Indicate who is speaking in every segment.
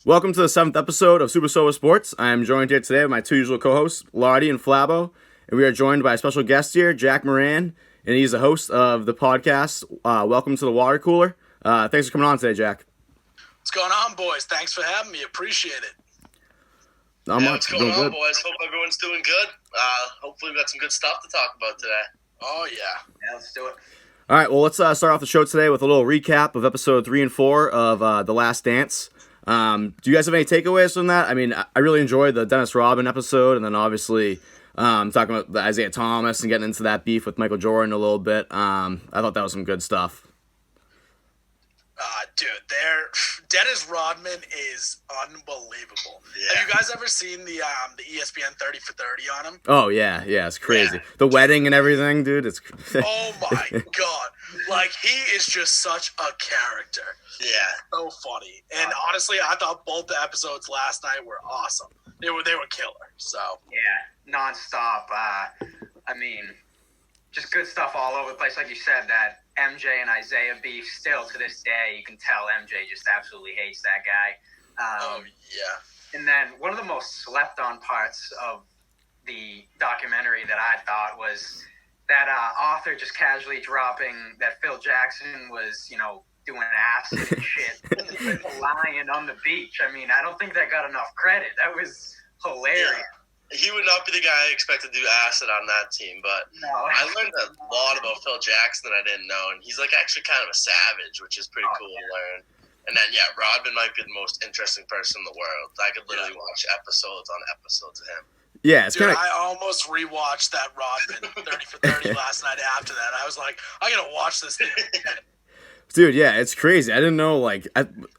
Speaker 1: Welcome to the 7th episode of Supah Sports. I am joined here today by my two usual co-hosts, Lottie and Flabo, and we are joined by a special guest here, Jack Moran, and he's the host of the podcast. Welcome to the Water Cooler. Thanks for coming on today, Jack.
Speaker 2: What's going on, boys? Thanks for having me. Appreciate it.
Speaker 1: Not much.
Speaker 3: What's going on, boys? Hope everyone's doing good. Hopefully we got some good stuff to talk about today.
Speaker 2: Oh, yeah.
Speaker 3: Yeah, let's do it.
Speaker 1: All right, well, let's start off the show today with a little recap of episode 3 and 4 of The Last Dance. Do you guys have any takeaways from that? I mean, I really enjoyed the Dennis Rodman episode, and then obviously talking about the Isaiah Thomas and getting into that beef with Michael Jordan a little bit. I thought that was some good stuff.
Speaker 2: Dude, Dennis Rodman is unbelievable.
Speaker 3: Yeah.
Speaker 2: Have you guys ever seen the ESPN 30 for 30 on him?
Speaker 1: Oh, yeah, it's crazy.
Speaker 3: Yeah.
Speaker 1: The wedding and everything, dude, it's...
Speaker 2: Oh, my God. Like, he is just such a character.
Speaker 3: Yeah.
Speaker 2: So funny. And honestly, I thought both the episodes last night were awesome. They were killer, so.
Speaker 4: Yeah, nonstop. I mean, just good stuff all over the place. Like you said, that MJ and Isaiah beef, still to this day, you can tell MJ just absolutely hates that guy.
Speaker 2: Oh, yeah.
Speaker 4: And then one of the most slept on parts of the documentary that I thought was that author just casually dropping that Phil Jackson was, doing acid and shit, lying on the beach. I mean, I don't think that got enough credit. That was hilarious.
Speaker 3: Yeah. He would not be the guy I expected to do acid on that team, but
Speaker 4: No.
Speaker 3: I learned a lot about Phil Jackson that I didn't know, and he's actually kind of a savage, which is pretty cool to learn. And then, Rodman might be the most interesting person in the world. I could literally watch episodes on episodes of him.
Speaker 1: Yeah, it's
Speaker 2: Dude,
Speaker 1: kind of...
Speaker 2: I almost rewatched that Rodman 30 for 30 last night after that. I was like, I gotta watch this thing again.
Speaker 1: Dude, yeah, it's crazy. I didn't know,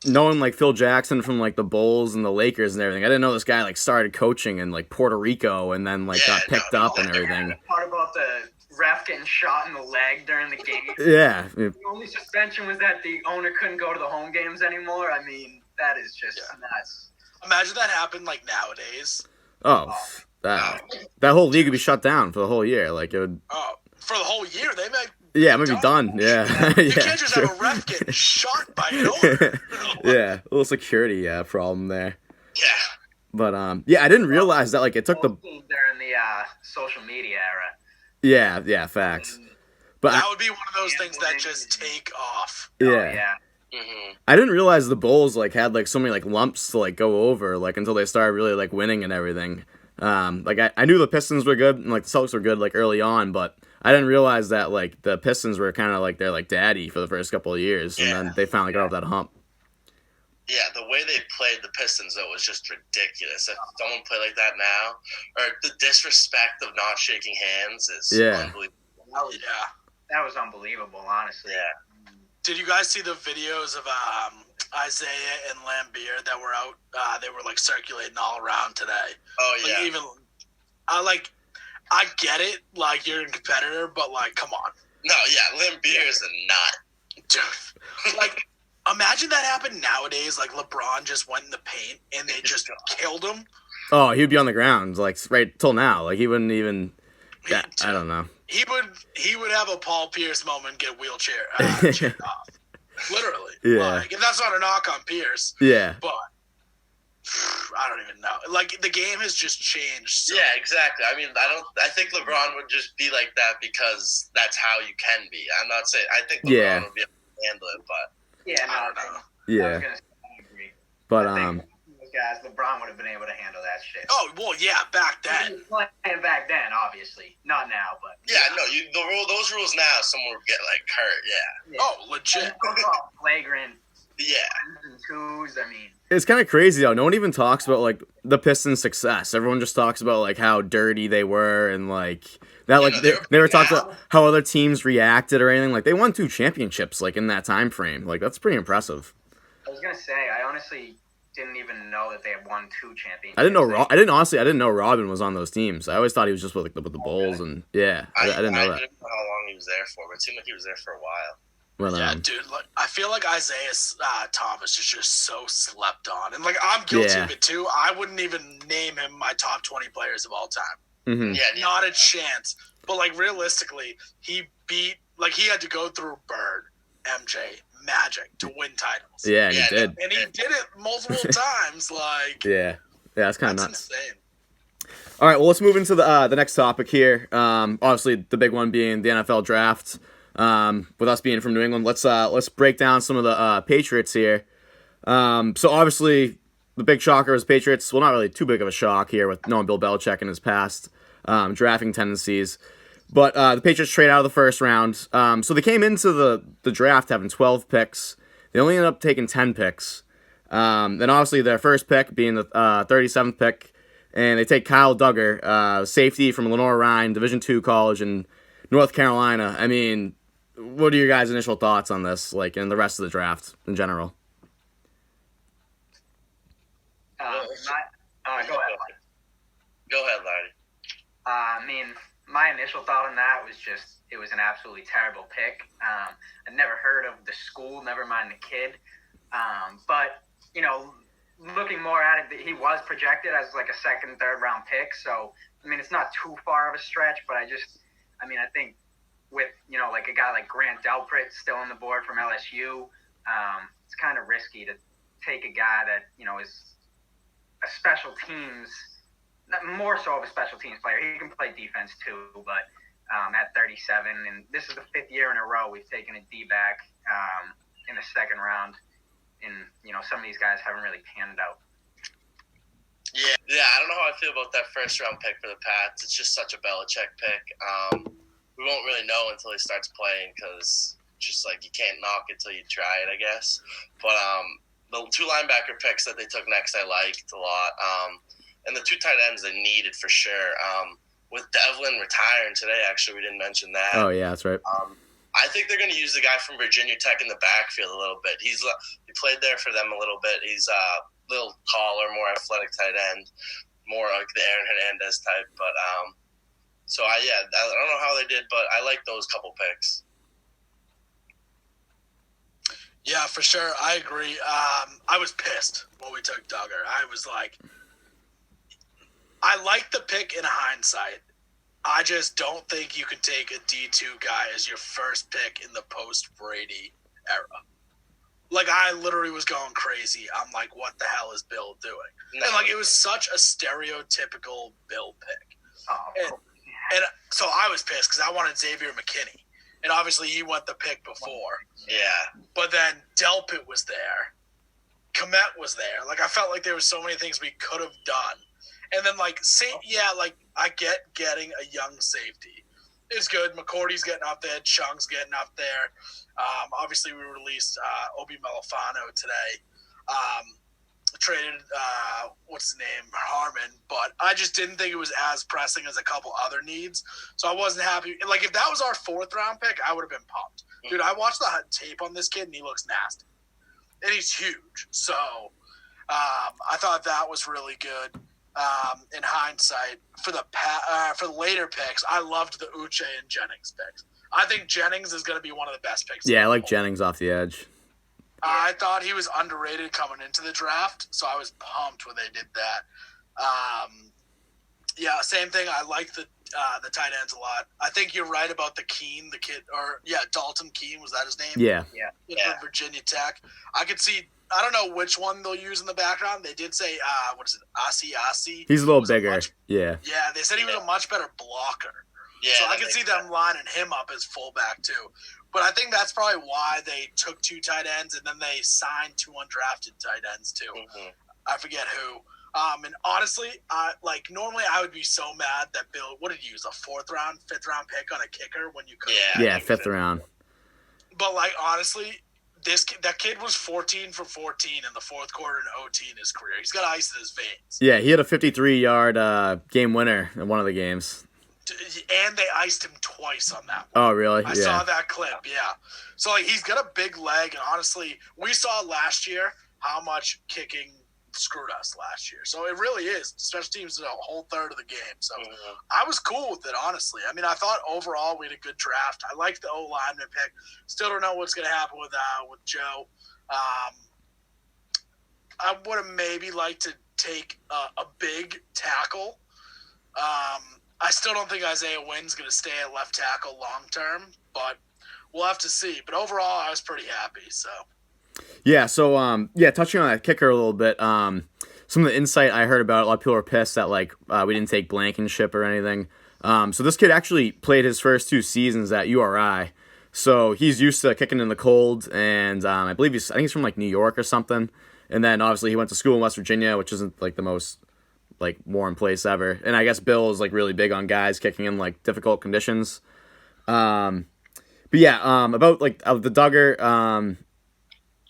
Speaker 1: knowing, Phil Jackson from, the Bulls and the Lakers and everything. I didn't know this guy, started coaching in, Puerto Rico and then, got picked up and everything.
Speaker 4: The part about the ref getting shot in the leg during the game.
Speaker 1: Yeah.
Speaker 4: The only suspension was that the owner couldn't go to the home games anymore. I mean, that is just nuts.
Speaker 2: Imagine that happened, nowadays.
Speaker 1: Oh, that whole league would be shut down for the whole year. It would...
Speaker 2: Oh, for the whole year, they might...
Speaker 1: Yeah, it might be done. Yeah.
Speaker 2: You can't just have a ref getting shot by an owner.
Speaker 1: Yeah, a little security problem there.
Speaker 3: Yeah.
Speaker 1: But, I didn't realize that, it took the...
Speaker 4: During the social media era.
Speaker 1: Yeah, facts. But
Speaker 2: that would be one of those things that just take off.
Speaker 1: Yeah.
Speaker 4: Oh, yeah.
Speaker 3: Mm-hmm.
Speaker 1: I didn't realize the Bulls, had, so many, lumps to, go over, until they started really, winning and everything. I knew the Pistons were good and, the Celtics were good, early on, but I didn't realize that, the Pistons were kind of, their, daddy for the first couple of years, and then they finally got off that hump.
Speaker 3: Yeah, the way they played the Pistons, though, was just ridiculous. If someone played like that now, or the disrespect of not shaking hands is unbelievable.
Speaker 4: That was unbelievable, honestly.
Speaker 3: Yeah.
Speaker 2: Did you guys see the videos of Isaiah and Lambeer that were out? They were circulating all around today.
Speaker 3: Oh yeah.
Speaker 2: I get it. You're a competitor, but come on.
Speaker 3: No, yeah, Lambeer is a nut.
Speaker 2: Dude, imagine that happened nowadays. LeBron just went in the paint and they just killed him.
Speaker 1: Oh, he would be on the ground, right till now. He wouldn't even... Yeah, I don't know.
Speaker 2: He would have a Paul Pierce moment, get wheelchair cheered off. Literally.
Speaker 1: Yeah.
Speaker 2: And that's not a knock on Pierce.
Speaker 1: Yeah.
Speaker 2: But I don't even know. The game has just changed. So.
Speaker 3: Yeah, exactly. I mean, I think LeBron would just be like that because that's how you can be. I'm not saying I think LeBron would be able to handle it, but
Speaker 2: I don't know.
Speaker 1: Yeah.
Speaker 4: I agree.
Speaker 1: But
Speaker 4: I think those guys, LeBron would have been able to handle that shit.
Speaker 2: Oh well, yeah, back then.
Speaker 4: He was playing back then, obviously, not now, but
Speaker 3: those rules now, someone would get hurt. Yeah.
Speaker 2: Oh, legit.
Speaker 4: Flagrant.
Speaker 3: Yeah.
Speaker 4: And twos. I mean,
Speaker 1: it's kind of crazy though. No one even talks about the Pistons' success. Everyone just talks about how dirty they were and that they never talked about how other teams reacted or anything. They won 2 championships in that time frame. That's pretty impressive.
Speaker 4: I was gonna say, I honestly didn't even know that they had won 2 championships.
Speaker 1: I didn't know Robin was on those teams. I always thought he was just with the Bulls and I didn't know that.
Speaker 3: I didn't know how long he was there for, but it seemed like he was there for a while.
Speaker 1: Well,
Speaker 2: yeah, dude. I feel like Isaiah Thomas is just so slept on, and I'm guilty of it too. I wouldn't even name him my top 20 players of all time.
Speaker 1: Mm-hmm.
Speaker 3: Yeah,
Speaker 2: not a chance. But realistically, he beat he had to go through Bird, MJ, magic to win titles.
Speaker 1: Yeah, and he did.
Speaker 2: And he did it multiple times. Like,
Speaker 1: yeah, that's kind of nuts.
Speaker 2: Insane.
Speaker 1: All right, well, let's move into the next topic here. Obviously, the big one being the NFL draft. With us being from New England, let's break down some of the Patriots here. So obviously, the big shocker is Patriots. Well, not really too big of a shock here with knowing Bill Belichick and his past drafting tendencies. But the Patriots trade out of the first round. So they came into the draft having 12 picks. They only ended up taking 10 picks. Then obviously their first pick being the 37th pick. And they take Kyle Duggar, safety from Lenore-Ryan, Division II college in North Carolina. I mean, what are your guys' initial thoughts on this, like, in the rest of the draft in general?
Speaker 4: Go ahead.
Speaker 3: Go ahead, Larry.
Speaker 4: I mean, my initial thought on that was just it was an absolutely terrible pick. I'd never heard of the school, never mind the kid. But, you know, looking more at it, he was projected as like a second, third round pick. So, I mean, it's not too far of a stretch, but I think with, you know, like a guy like Grant Delpit still on the board from LSU, it's kind of risky to take a guy that, you know, is a special teams, more so of a special teams player. He can play defense too, but at 37, and this is the 5th year in a row we've taken a D-back in the second round, and, you know, some of these guys haven't really panned out.
Speaker 3: Yeah, I don't know how I feel about that first round pick for the Pats. It's just such a Belichick pick. We won't really know until he starts playing because just like you can't knock it till you try it, I guess. But the 2 linebacker picks that they took next I liked a lot. And the 2 tight ends they needed for sure. With Devlin retiring today, actually, we didn't mention that.
Speaker 1: Oh, yeah, that's right.
Speaker 3: I think they're going to use the guy from Virginia Tech in the backfield a little bit. He played there for them a little bit. He's a little taller, more athletic tight end, more like the Aaron Hernandez type. But so I don't know how they did, but I like those couple picks.
Speaker 2: Yeah, for sure. I agree. I was pissed when we took Duggar. I was like, I like the pick in hindsight. I just don't think you can take a D2 guy as your first pick in the post-Brady era. Like, I literally was going crazy. I'm like, what the hell is Bill doing? No. And, like, it was such a stereotypical Bill pick. And so I was pissed because I wanted Xavier McKinney. And obviously he went the pick before.
Speaker 3: Yeah.
Speaker 2: But then Delpit was there. Komet was there. Like, I felt like there were so many things we could have done. And then, like, I get getting a young safety. It's good. McCourty's getting up there. Chung's getting up there. Obviously, we released Obi Melifano today. Traded, what's his name, Harmon. But I just didn't think it was as pressing as a couple other needs. So I wasn't happy. Like, if that was our 4th-round pick, I would have been pumped. Dude, I watched the tape on this kid, and he looks nasty. And he's huge. So I thought that was really good. In hindsight, for the later picks, I loved the Uche and Jennings picks. I think Jennings is going to be one of the best picks.
Speaker 1: Yeah, I like Jennings off the edge.
Speaker 2: I thought he was underrated coming into the draft, so I was pumped when they did that. Yeah, same thing. I like the tight ends a lot. I think you're right about the Keene, the kid, Dalton Keene, was that his name?
Speaker 1: Yeah.
Speaker 2: From Virginia Tech. I could see. I don't know which one they'll use in the background. They did say, Asi.
Speaker 1: He's a little bigger. Yeah,
Speaker 2: they said he was a much better blocker.
Speaker 3: Yeah,
Speaker 2: so I could see them lining him up as fullback too. But I think that's probably why they took 2 tight ends and then they signed 2 undrafted tight ends too. Mm-hmm. I forget who. And honestly, normally I would be so mad that Bill, what did he use, a 4th round, 5th round pick on a kicker when you could.
Speaker 1: Yeah, 5th round.
Speaker 2: But like honestly, that kid was 14 for 14 in the 4th quarter in OT in his career. He's got ice in his veins.
Speaker 1: Yeah, he had a 53-yard game winner in one of the games.
Speaker 2: And they iced him twice on that
Speaker 1: one. Oh, really?
Speaker 2: I saw that clip, yeah. So, like, he's got a big leg, and honestly, we saw last year how much kicking screwed us last year. So it really is. Special teams is a whole third of the game. So I was cool with it, honestly. I mean, I thought overall we had a good draft. I liked the O-lineman pick. Still don't know what's going to happen with Joe. I would have maybe liked to take a big tackle. I still don't think Isaiah Wynn's going to stay at left tackle long term, but we'll have to see. But overall, I was pretty happy. So
Speaker 1: Yeah. So touching on that kicker a little bit. Some of the insight I heard about it, a lot of people were pissed that like we didn't take Blankenship or anything. So this kid actually played his first 2 seasons at URI. So he's used to kicking in the cold, and I think he's from like New York or something. And then obviously he went to school in West Virginia, which isn't like the most like warm place ever. And I guess Bill is like really big on guys kicking in like difficult conditions. But yeah, about like the Duggar.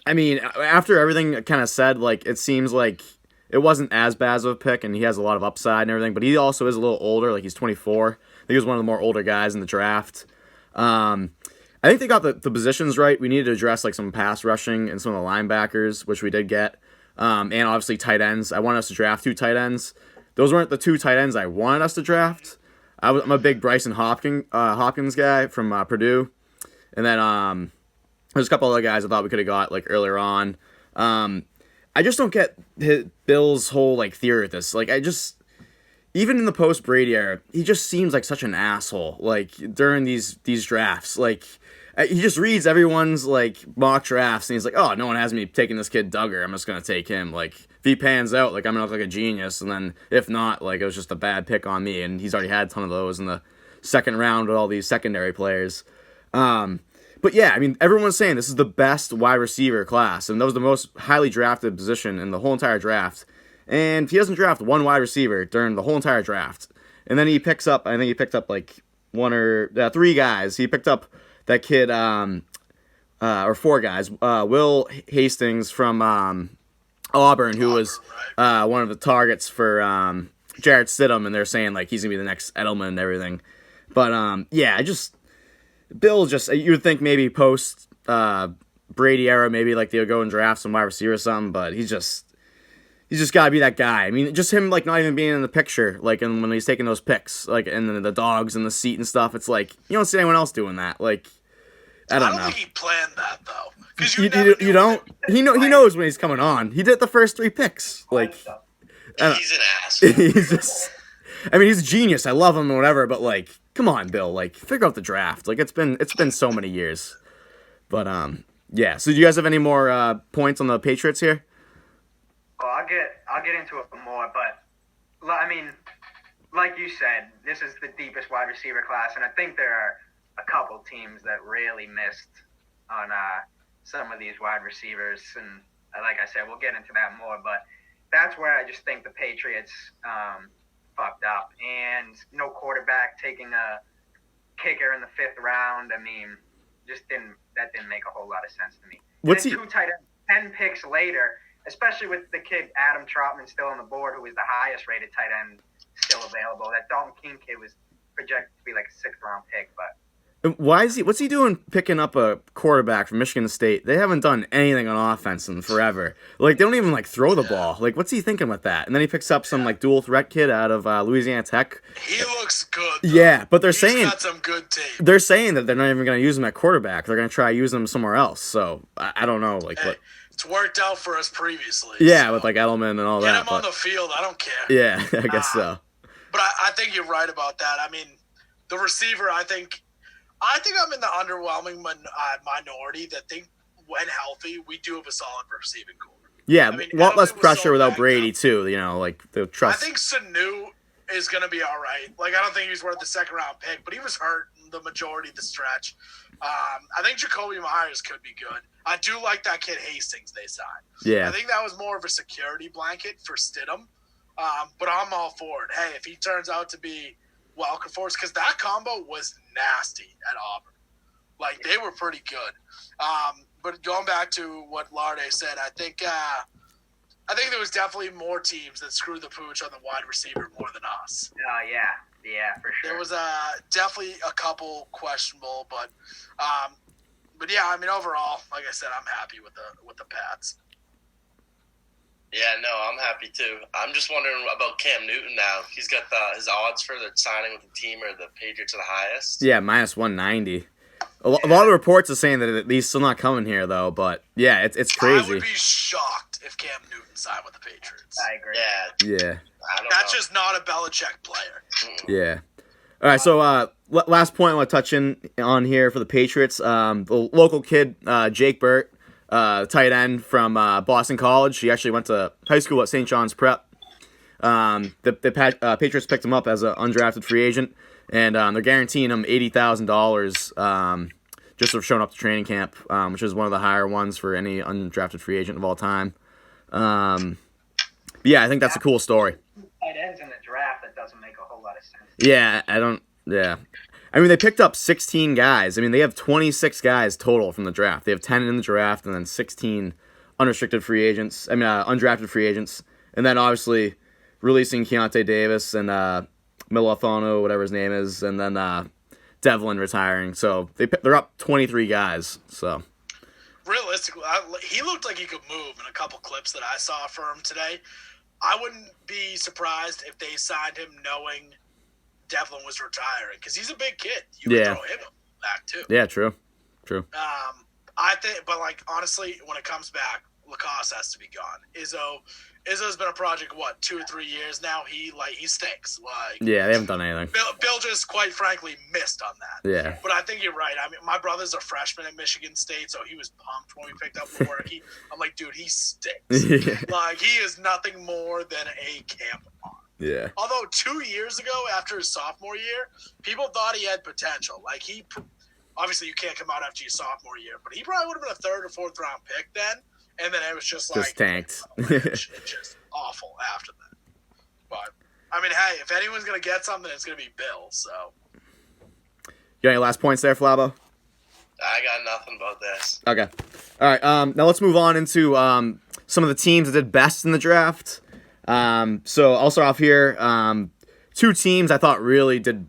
Speaker 1: I mean, after everything kind of said, like it seems like it wasn't as bad of a pick, and he has a lot of upside and everything. But he also is a little older, like he's 24. I think he was one of the more older guys in the draft. I think they got the positions right. We needed to address like some pass rushing and some of the linebackers, which we did get, and obviously tight ends. I wanted us to draft 2 tight ends. Those weren't the 2 tight ends I wanted us to draft. I'm a big Bryson Hopkins guy from Purdue, and then there's a couple other guys I thought we could have got like earlier on. I just don't get Bill's whole like theory with this. Like even in the post Brady era, he just seems like such an asshole. Like during these drafts, like he just reads everyone's like mock drafts and he's like, oh, no one has me taking this kid Duggar. I'm just gonna take him. Like if he pans out, like I'm gonna look like a genius. And then if not, like it was just a bad pick on me. And he's already had a ton of those in the second round with all these secondary players. But yeah, I mean, everyone's saying this is the best wide receiver class, and that was the most highly drafted position in the whole entire draft. And he doesn't draft one wide receiver during the whole entire draft. And then he picked up like 1 or 3 guys. He picked up that kid, or 4 guys. Will Hastings from Auburn, who was one of the targets for Jarrett Stidham, and they're saying like he's gonna be the next Edelman and everything. But yeah, Bill you would think maybe post Brady era, maybe like they would go and draft some wide receiver or something, but he's just got to be that guy. I mean, just him like not even being in the picture, like and when he's taking those picks, like and the dogs in the seat and stuff. It's like you don't see anyone else doing that. Like I don't know.
Speaker 2: think he planned that though, because
Speaker 1: you don't. He knows when he's coming on. He did the first 3 picks. Like
Speaker 3: He's an asshole.
Speaker 1: he's just. I mean, he's a genius. I love him and whatever, but like, come on, Bill. Like, figure out the draft. Like, it's been so many years. But yeah. So, do you guys have any more points on the Patriots here?
Speaker 4: Well, I'll get into it more, but I mean, like you said, this is the deepest wide receiver class, and I think there are a couple teams that really missed on some of these wide receivers, and like I said, we'll get into that more. But that's where I just think the Patriots fucked up, and no quarterback taking a kicker in the 5th round. I mean, that didn't make a whole lot of sense to me.
Speaker 1: What's he?
Speaker 4: 2 tight ends, 10 picks later, especially with the kid Adam Trautman still on the board, who was the highest rated tight end still available. That Dalton King kid was projected to be like a 6th round pick, but.
Speaker 1: What's he doing picking up a quarterback from Michigan State? They haven't done anything on offense in forever. Like, they don't even, like, throw the ball. Like, what's he thinking with that? And then he picks up some, like, dual threat kid out of Louisiana Tech.
Speaker 2: He looks good, though.
Speaker 1: Yeah, but
Speaker 2: He's got some good tape.
Speaker 1: They're saying that they're not even going to use him at quarterback. They're going to try to use him somewhere else. So, I don't know. Like, what?
Speaker 2: It's worked out for us previously.
Speaker 1: Yeah,
Speaker 2: so.
Speaker 1: with, like, Edelman and all
Speaker 2: Get
Speaker 1: that.
Speaker 2: him on the field. I don't care.
Speaker 1: Yeah, I guess so.
Speaker 2: But I think you're right about that. I mean, the receiver, I think I'm in the underwhelming minority that think when healthy, we do have a solid receiving core.
Speaker 1: Yeah,
Speaker 2: I mean,
Speaker 1: a lot less
Speaker 2: Edelman was
Speaker 1: pressure
Speaker 2: so
Speaker 1: without Brady,
Speaker 2: up.
Speaker 1: too. You know, like, the trust.
Speaker 2: I think Sanu is going to be all right. Like, I don't think he's worth the 2nd round pick, but he was hurt the majority of the stretch. I think Jacoby Myers could be good. I do like that kid Hastings they signed.
Speaker 1: Yeah.
Speaker 2: I think that was more of a security blanket for Stidham, but I'm all for it. Hey, if he turns out to be welcome for us, because that combo was nasty at Auburn. Like, they were pretty good. But going back to what Larde said, I think there was definitely more teams that screwed the pooch on the wide receiver more than us.
Speaker 4: Yeah, for sure.
Speaker 2: There was definitely a couple questionable, but yeah, I mean, overall, like I said, I'm happy with the Pats.
Speaker 3: Yeah, no, I'm happy too. I'm just wondering about Cam Newton now. He's got his odds for the signing with the team or the Patriots are the highest.
Speaker 1: Yeah, minus 190. A lot of reports are saying that he's still not coming here, though. But yeah, it's crazy.
Speaker 2: I would be shocked if Cam Newton signed with the Patriots.
Speaker 4: I agree.
Speaker 3: Yeah.
Speaker 1: Yeah.
Speaker 3: I don't
Speaker 2: That's
Speaker 3: know.
Speaker 2: just not a Belichick player.
Speaker 1: Yeah. All right, so last point I want to touch on here for the Patriots. The local kid, Jake Burt, tight end from Boston College. He actually went to high school at St. John's Prep. The Patriots picked him up as an undrafted free agent, and they're guaranteeing him $80,000 just for showing up to training camp, which is one of the higher ones for any undrafted free agent of all time. Yeah, I think that's a cool story.
Speaker 4: Tight ends in the draft, that doesn't make a whole lot of sense.
Speaker 1: Yeah, I mean, they picked up 16 guys. I mean, they have 26 guys total from the draft. They have 10 in the draft and then 16 undrafted free agents, and then obviously releasing Keontae Davis and Milofano, whatever his name is, and then Devlin retiring. So they're up 23 guys. So
Speaker 2: realistically, he looked like he could move in a couple clips that I saw for him today. I wouldn't be surprised if they signed him knowing Devlin was retiring, because he's a big kid. You could throw him back too.
Speaker 1: Yeah, true.
Speaker 2: I think, but like honestly, when it comes back, Lacoste has to be gone. Izzo's been a project 2 or 3 years now. He stinks.
Speaker 1: Yeah, they haven't done anything.
Speaker 2: Bill just quite frankly missed on that.
Speaker 1: Yeah.
Speaker 2: But I think you're right. I mean, my brother's a freshman at Michigan State, so he was pumped when we picked up the work. I'm like, dude, he stinks. He is nothing more than a camp on.
Speaker 1: Yeah.
Speaker 2: Although 2 years ago, after his sophomore year, people thought he had potential. Obviously you can't come out after your sophomore year, but he probably would have been a 3rd or 4th round pick then. And then it was just
Speaker 1: tanked.
Speaker 2: It's just awful after that. But I mean, hey, if anyone's gonna get something, it's gonna be Bill. So.
Speaker 1: You got any last points there, Flabo?
Speaker 3: I got nothing about this.
Speaker 1: Okay. All right. Now let's move on into some of the teams that did best in the draft. So I'll start off here. 2 teams I thought really did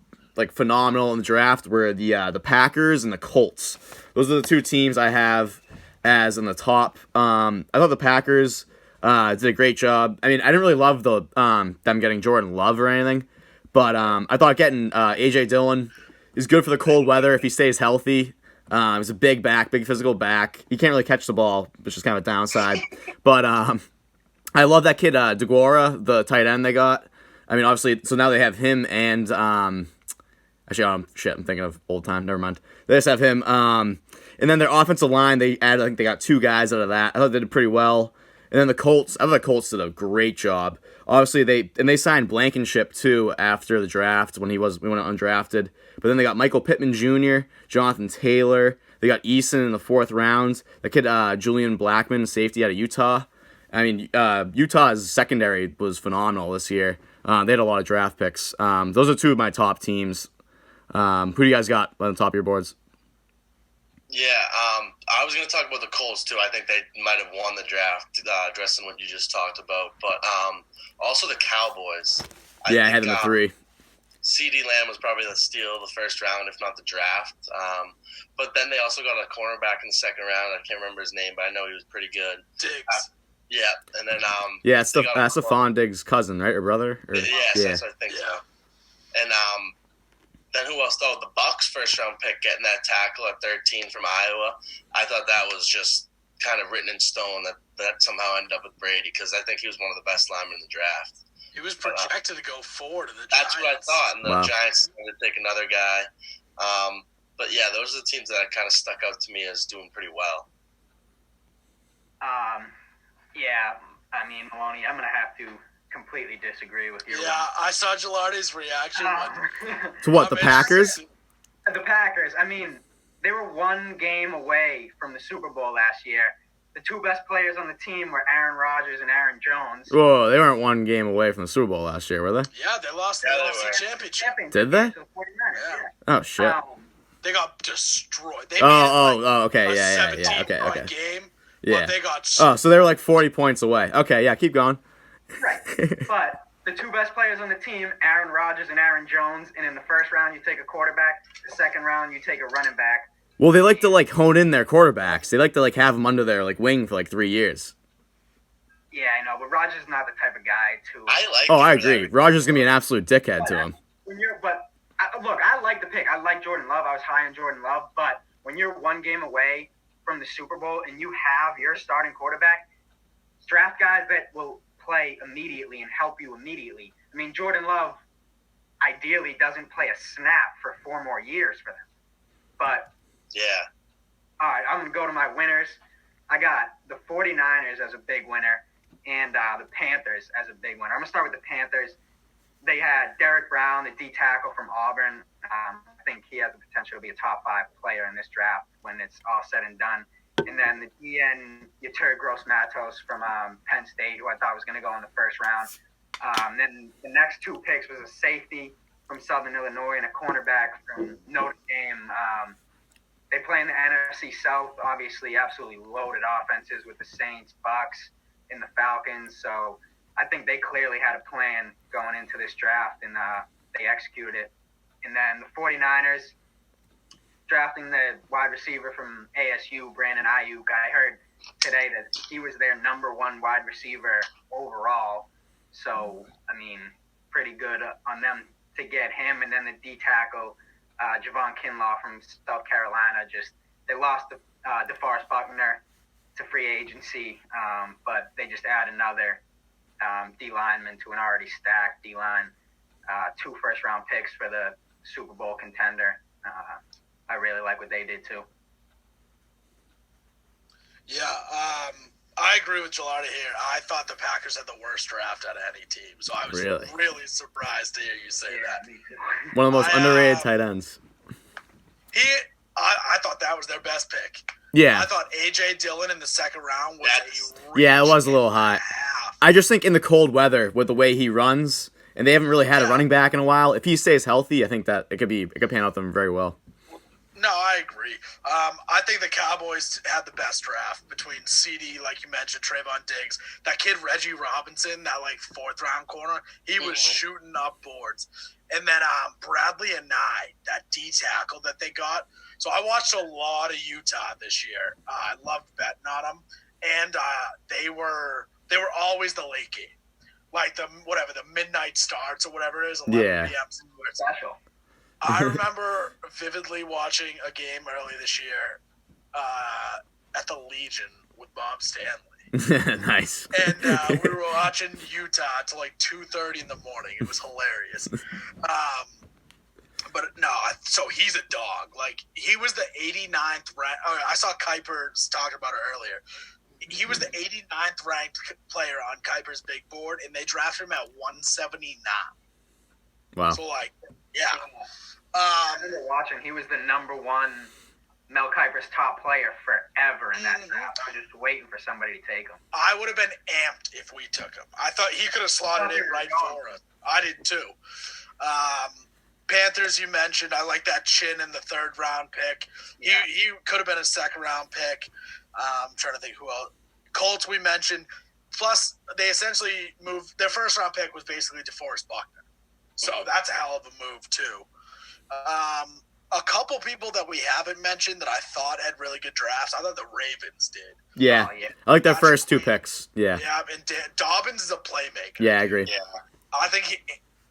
Speaker 1: phenomenal in the draft were the Packers and the Colts. Those are the 2 teams I have as in the top. I thought the Packers did a great job. I mean, I didn't really love them getting Jordan Love or anything, but I thought getting AJ Dillon is good for the cold weather if he stays healthy. He's a big physical back. He can't really catch the ball, which is kind of a downside. But I love that kid DeGuara, the tight end they got. I mean, obviously, so now they have him and actually, I'm thinking of old time. Never mind. They just have him. And then their offensive line, they added, I think they got 2 guys out of that. I thought they did pretty well. And then the Colts, I thought the Colts did a great job. Obviously, they signed Blankenship too after the draft when we went undrafted. But then they got Michael Pittman Jr., Jonathan Taylor. They got Eason in the 4th round. The kid Julian Blackman, safety out of Utah. I mean, Utah's secondary was phenomenal this year. They had a lot of draft picks. Those are 2 of my top teams. Who do you guys got on the top of your boards?
Speaker 3: Yeah, I was going to talk about the Colts, too. I think they might have won the draft, addressing what you just talked about. But also the Cowboys.
Speaker 1: I had them at 3.
Speaker 3: CeeDee Lamb was probably the steal of the first round, if not the draft. But then they also got a cornerback in the 2nd round. I can't remember his name, but I know he was pretty good.
Speaker 2: Diggs.
Speaker 3: Yeah, and then
Speaker 1: it's Stephon Diggs' cousin, right, or brother?
Speaker 3: Yes, I think so. And then who else? Oh, the Bucs first round pick getting that tackle at 13 from Iowa. I thought that was just kind of written in stone that somehow ended up with Brady, because I think he was one of the best linemen in the draft.
Speaker 2: He was projected to go forward to the
Speaker 3: Giants. That's what I thought, and the
Speaker 1: Wow.
Speaker 3: Giants wanted to take another guy. But yeah, those are the teams that kind of stuck out to me as doing pretty well.
Speaker 4: Yeah, I mean, Maloney, I'm going to have to completely disagree with you.
Speaker 2: Yeah, I saw Gilardi's reaction.
Speaker 1: So what, the Packers?
Speaker 4: The Packers, I mean, they were 1 game away from the Super Bowl last year. The 2 best players on the team were Aaron Rodgers and Aaron Jones.
Speaker 1: Whoa, they weren't 1 game away from the Super Bowl last year, were they?
Speaker 2: Yeah, they lost the NFC Championship.
Speaker 1: Did they?
Speaker 4: To the 49ers, yeah.
Speaker 1: Oh, shit.
Speaker 2: They got destroyed. They
Speaker 1: Okay,
Speaker 2: a
Speaker 1: yeah,
Speaker 2: 17-point
Speaker 1: okay.
Speaker 2: game.
Speaker 1: Yeah.
Speaker 2: But they got
Speaker 1: So they were 40 points away. Okay, yeah, keep going.
Speaker 4: Right. But the 2 best players on the team, Aaron Rodgers and Aaron Jones, and in the 1st round you take a quarterback, the 2nd round you take a running back.
Speaker 1: Well, they like to hone in their quarterbacks. They like to have them under their wing for 3 years.
Speaker 4: Yeah, I know, but Rodgers is not the type of guy to.
Speaker 1: I agree. Rodgers is gonna be an absolute dickhead to him.
Speaker 4: Look, I like the pick. I like Jordan Love. I was high on Jordan Love, but when you're 1 game away from the Super Bowl and you have your starting quarterback, draft guys that will play immediately and help you immediately. I mean, Jordan Love, ideally doesn't play a snap for 4 more years for them. But
Speaker 3: Yeah.
Speaker 4: all right, I'm going to go to my winners. I got the 49ers as a big winner and the Panthers as a big winner. I'm going to start with the Panthers. They had Derek Brown, the D tackle from Auburn. I think he has the potential to be a top 5 player in this draft when it's all said and done. And then the DN, Yetur Gross-Matos from Penn State, who I thought was going to go in the first round. Then the next 2 picks was a safety from Southern Illinois and a cornerback from Notre Dame. They play in the NFC South, obviously absolutely loaded offenses with the Saints, Bucks, and the Falcons. So I think they clearly had a plan going into this draft, and they executed it. And then the 49ers, drafting the wide receiver from ASU, Brandon Ayuk. I heard today that he was their number 1 wide receiver overall. So, I mean, pretty good on them to get him. And then the D tackle, Javon Kinlaw from South Carolina. They lost DeForest Buckner to free agency, but they just add another D lineman to an already stacked D line. 2 first-round picks for the Super Bowl contender. I really like what they did too.
Speaker 2: Yeah, I agree with Gilardi here. I thought the Packers had the worst draft out of any team, so I was really surprised to hear you say that.
Speaker 4: Me too.
Speaker 1: One of the most underrated tight ends.
Speaker 2: I thought that was their best pick.
Speaker 1: Yeah.
Speaker 2: I thought A.J. Dillon in the second round was
Speaker 1: Yeah, it was a little high. I just think in the cold weather, with the way he runs, and they haven't really had a running back in a while, if he stays healthy, I think that it could pan out them very well.
Speaker 2: No, I agree. I think the Cowboys had the best draft between CD, like you mentioned, Trayvon Diggs, that kid Reggie Robinson, that 4th round corner. He was shooting up boards, and then Bradley and Nye, that D tackle that they got. So I watched a lot of Utah this year. I loved betting on them, and they were always the late game, the midnight starts or whatever it is, 11 p.m.
Speaker 4: Special.
Speaker 2: I remember vividly watching a game early this year at the Legion with Bob Stanley.
Speaker 1: Nice.
Speaker 2: And we were watching Utah till 2:30 in the morning. It was hilarious. But no, so he's a dog. He was the 89th ranked. Oh, I saw Kuiper talking about it earlier. He was the 89th ranked player on Kuiper's big board, and they drafted him at 179.
Speaker 1: Wow.
Speaker 2: So yeah.
Speaker 4: I remember watching. He was the number 1 Mel Kiper's top player forever in that draft. I was just waiting for somebody to take him.
Speaker 2: I would have been amped if we took him. I thought he could have slotted in right for us. I did too. Panthers, you mentioned. I like that Chin in the 3rd round pick. Yeah. He could have been a 2nd round pick. I'm trying to think who else. Colts, we mentioned. Plus, they essentially moved. Their 1st round pick was basically DeForest Buckner. So that's a hell of a move, too. A couple people that we haven't mentioned that I thought had really good drafts. I thought the Ravens did.
Speaker 1: Yeah. I like their first 2 picks. Yeah.
Speaker 2: Yeah, and Dobbins is a playmaker.
Speaker 1: Yeah, I agree.
Speaker 2: Yeah. I think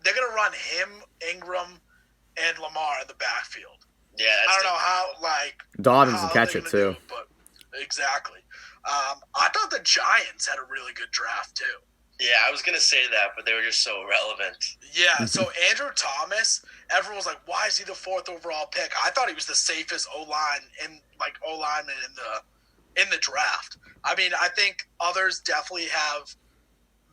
Speaker 2: they're going to run him, Ingram, and Lamar in the backfield.
Speaker 3: Yeah,
Speaker 2: I don't know how,
Speaker 1: Dobbins will catch it, too.
Speaker 2: But exactly. I thought the Giants had a really good draft, too.
Speaker 3: Yeah, I was going to say that, but they were just so irrelevant.
Speaker 2: Yeah, so Andrew Thomas, everyone was like, why is he the 4th overall pick? I thought he was the safest O-lineman in the draft. I mean, I think others definitely have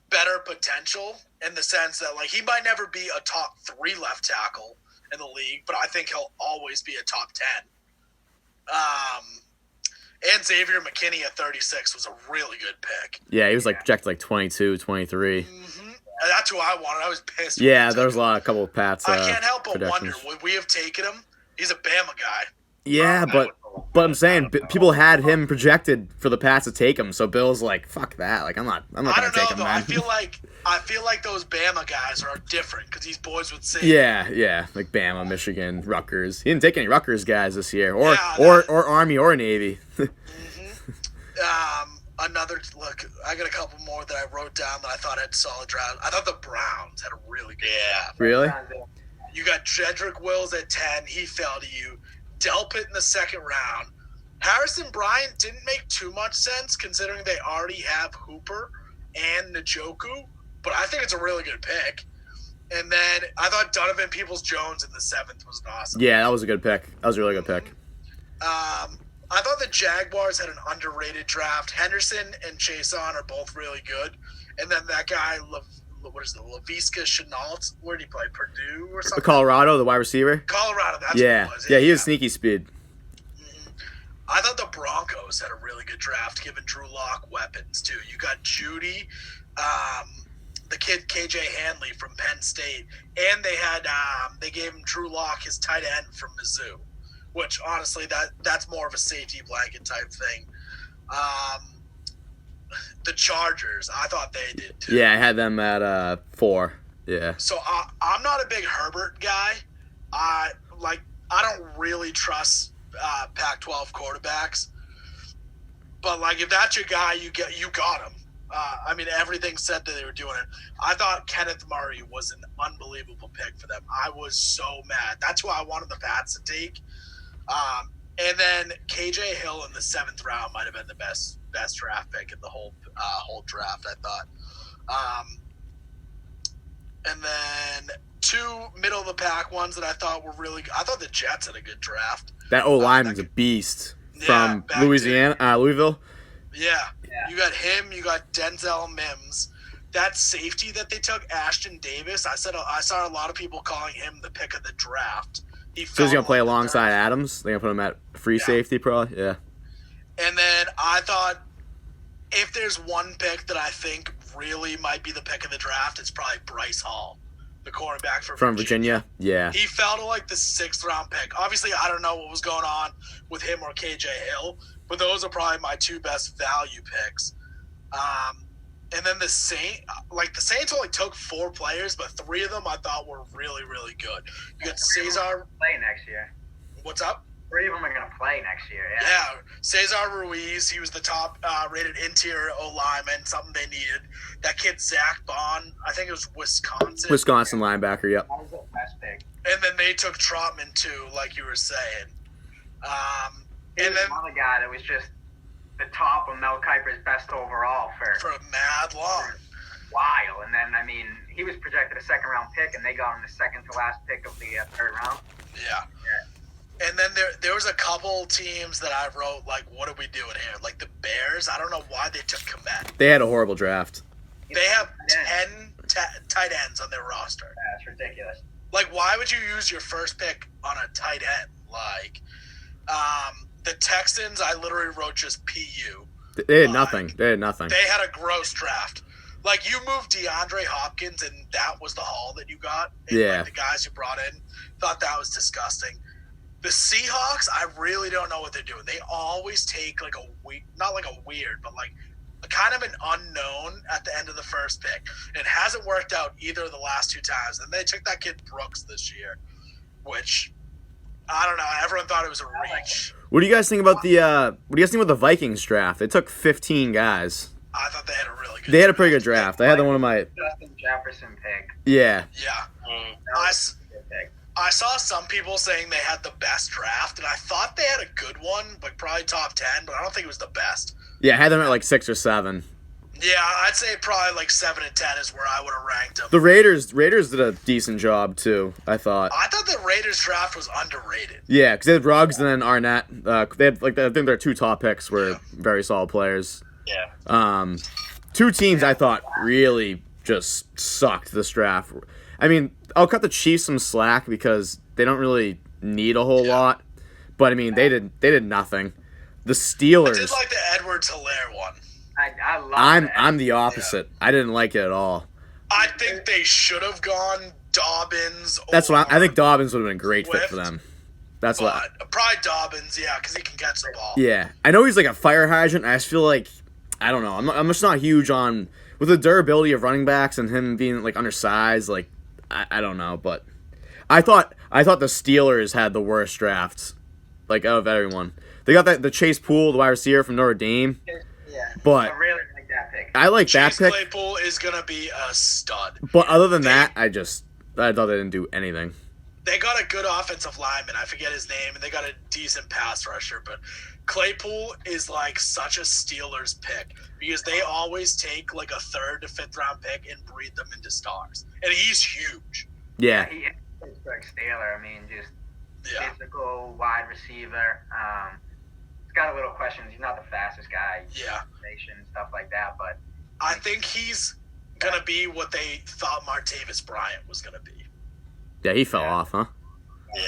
Speaker 2: better potential in the sense that, he might never be a top 3 left tackle in the league, but I think he'll always be a top 10. And Xavier McKinney at 36 was a really good pick.
Speaker 1: Yeah, he was projected 22, 23.
Speaker 2: Mm-hmm. That's who I wanted. I was pissed.
Speaker 1: Yeah, there was a couple of Pats.
Speaker 2: I can't help but wonder, would we have taken him? He's a Bama guy.
Speaker 1: Yeah, but I'm saying people had him projected for the Pats to take him, so Bill's like, fuck that. I'm not gonna take him, man.
Speaker 2: I feel like those Bama guys are different because these boys would say.
Speaker 1: Yeah, like Bama, Michigan, Rutgers. He didn't take any Rutgers guys this year, or Army or Navy.
Speaker 2: Another look. I got a couple more that I wrote down that I thought had solid draft. I thought the Browns had a really good draft.
Speaker 1: Really?
Speaker 2: You got Jedrick Wills at 10. He fell to you. Delpit in the 2nd round. Harrison Bryant didn't make too much sense considering they already have Hooper and Njoku, but I think it's a really good pick. And then I thought Donovan Peoples-Jones in the 7th was awesome.
Speaker 1: Yeah, that was a good pick. That was a really good pick.
Speaker 2: I thought the Jaguars had an underrated draft. Henderson and Chason are both really good. And then that guy, Laviska Chenault, where did he play? Purdue or something?
Speaker 1: Colorado, the wide receiver?
Speaker 2: Colorado, that's
Speaker 1: Yeah.
Speaker 2: what it was.
Speaker 1: Yeah, he has sneaky speed.
Speaker 2: I thought the Broncos had a really good draft, giving Drew Lock weapons, too. You got Judy, the kid KJ Hanley from Penn State, and they gave him Drew Lock, his tight end from Mizzou, which, honestly, that's more of a safety blanket type thing. The Chargers, I thought they did, too.
Speaker 1: Yeah, I had them at 4. Yeah.
Speaker 2: So I'm not a big Herbert guy. I don't really trust Pac-12 quarterbacks, but if that's your guy, you got him. I mean, everything said that they were doing it. I thought Kenneth Murray was an unbelievable pick for them. I was so mad. That's who I wanted the Pats to take. And then KJ Hill in the 7th round might have been the best draft pick in the whole draft, I thought. And then 2 middle of the pack ones that I thought were really good. I thought the Jets had a good draft.
Speaker 1: That O-lineman's a beast from Louisville.
Speaker 2: Yeah. You got him. You got Denzel Mims. That safety that they took, Ashton Davis. I saw a lot of people calling him the pick of the draft.
Speaker 1: So he's gonna play alongside Adams. They're gonna put him at free safety, probably. Yeah.
Speaker 2: And then I thought, if there's one pick that I think really might be the pick of the draft, it's probably Bryce Hall, the cornerback from
Speaker 1: Virginia. Yeah.
Speaker 2: He fell to the 6th round pick. Obviously, I don't know what was going on with him or KJ Hill, but those are probably my 2 best value picks. And then the Saints only took 4 players, but 3 of them I thought were really, really good. You got Cesar.
Speaker 4: Play next year.
Speaker 2: What's up?
Speaker 4: 3 of them are going to play next year.
Speaker 2: Yeah. Cesar Ruiz, he was the top rated interior O-lineman, something they needed. That kid Zach Bond, I think it was Wisconsin
Speaker 1: linebacker. Yep.
Speaker 4: That was the best pick.
Speaker 2: And then they took Trotman too, like you were saying.
Speaker 4: And then another guy that was just the top of Mel Kiper's best overall for
Speaker 2: a mad long
Speaker 4: while. And then, I mean, he was projected a 2nd round pick, and they got him the 2nd to last pick of the 3rd round.
Speaker 2: Yeah. And then there was a couple teams that I wrote, what are we doing here? The Bears, I don't know why they took Komet.
Speaker 1: They had a horrible draft.
Speaker 2: They have 10 tight ends on their roster.
Speaker 4: That's ridiculous.
Speaker 2: Why would you use your first pick on a tight end? The Texans, I literally wrote just PU.
Speaker 1: They had nothing. They had nothing.
Speaker 2: They had a gross draft. You moved DeAndre Hopkins, and that was the haul that you got. And,
Speaker 1: yeah.
Speaker 2: The guys you brought in, thought that was disgusting. The Seahawks, I really don't know what they're doing. They always take not a weird, but a kind of an unknown at the end of the first pick. It hasn't worked out either of the last 2 times. And they took that kid Brooks this year, which I don't know. Everyone thought it was a reach.
Speaker 1: What do you guys think about the Vikings draft? They took 15 guys.
Speaker 2: I thought they had a really good.
Speaker 1: They had a pretty good draft. I had one of my
Speaker 4: Justin Jefferson pick.
Speaker 1: Yeah.
Speaker 2: Yeah. I saw some people saying they had the best draft, and I thought they had a good one, probably top 10, but I don't think it was the best.
Speaker 1: Yeah, I had them at 6 or 7.
Speaker 2: Yeah, I'd say probably 7 and 10 is where I would have ranked them.
Speaker 1: The Raiders did a decent job too, I thought.
Speaker 2: I thought the Raiders draft was underrated.
Speaker 1: Yeah, because they had Ruggs and then Arnett. They had I think their 2 top picks were very solid players.
Speaker 3: Yeah.
Speaker 1: 2 teams I thought really just sucked this draft. I mean, I'll cut the Chiefs some slack because they don't really need a whole lot, but I mean they did nothing. The Steelers.
Speaker 2: I did like the Edwards-Hilaire one.
Speaker 4: I love
Speaker 1: I'm the opposite. Yeah. I didn't like it at all.
Speaker 2: I think they should have gone Dobbins.
Speaker 1: That's what I think. Dobbins would have been a great fit for them. That's what.
Speaker 2: Probably Dobbins, yeah, because he can catch the ball.
Speaker 1: Yeah, I know he's a fire hydrant. I just feel I don't know. I'm just not huge on with the durability of running backs and him being undersized. I don't know, but I thought the Steelers had the worst drafts out of everyone. They got the Chase Poole, the wide receiver from Notre Dame.
Speaker 4: Yeah,
Speaker 1: but
Speaker 4: I really like that pick.
Speaker 1: I like
Speaker 2: Chase
Speaker 1: that pick.
Speaker 2: Claypool is gonna be a stud.
Speaker 1: But other than that, I thought they didn't do anything.
Speaker 2: they got a good offensive lineman. I forget his name, and they got a decent pass rusher. But Claypool is like such a Steelers pick because they always take like a 3rd to 5th round pick and breed them into stars, and he's huge.
Speaker 1: Yeah.
Speaker 4: He is Pittsburgh Steeler. I mean, just
Speaker 2: Yeah,
Speaker 4: physical wide receiver. He's got a little questions. He's not the fastest guy.
Speaker 2: yeah.
Speaker 4: And stuff like that, but
Speaker 2: I think he's gonna be what they thought Martavis Bryant was gonna be.
Speaker 1: Yeah, he fell off, huh?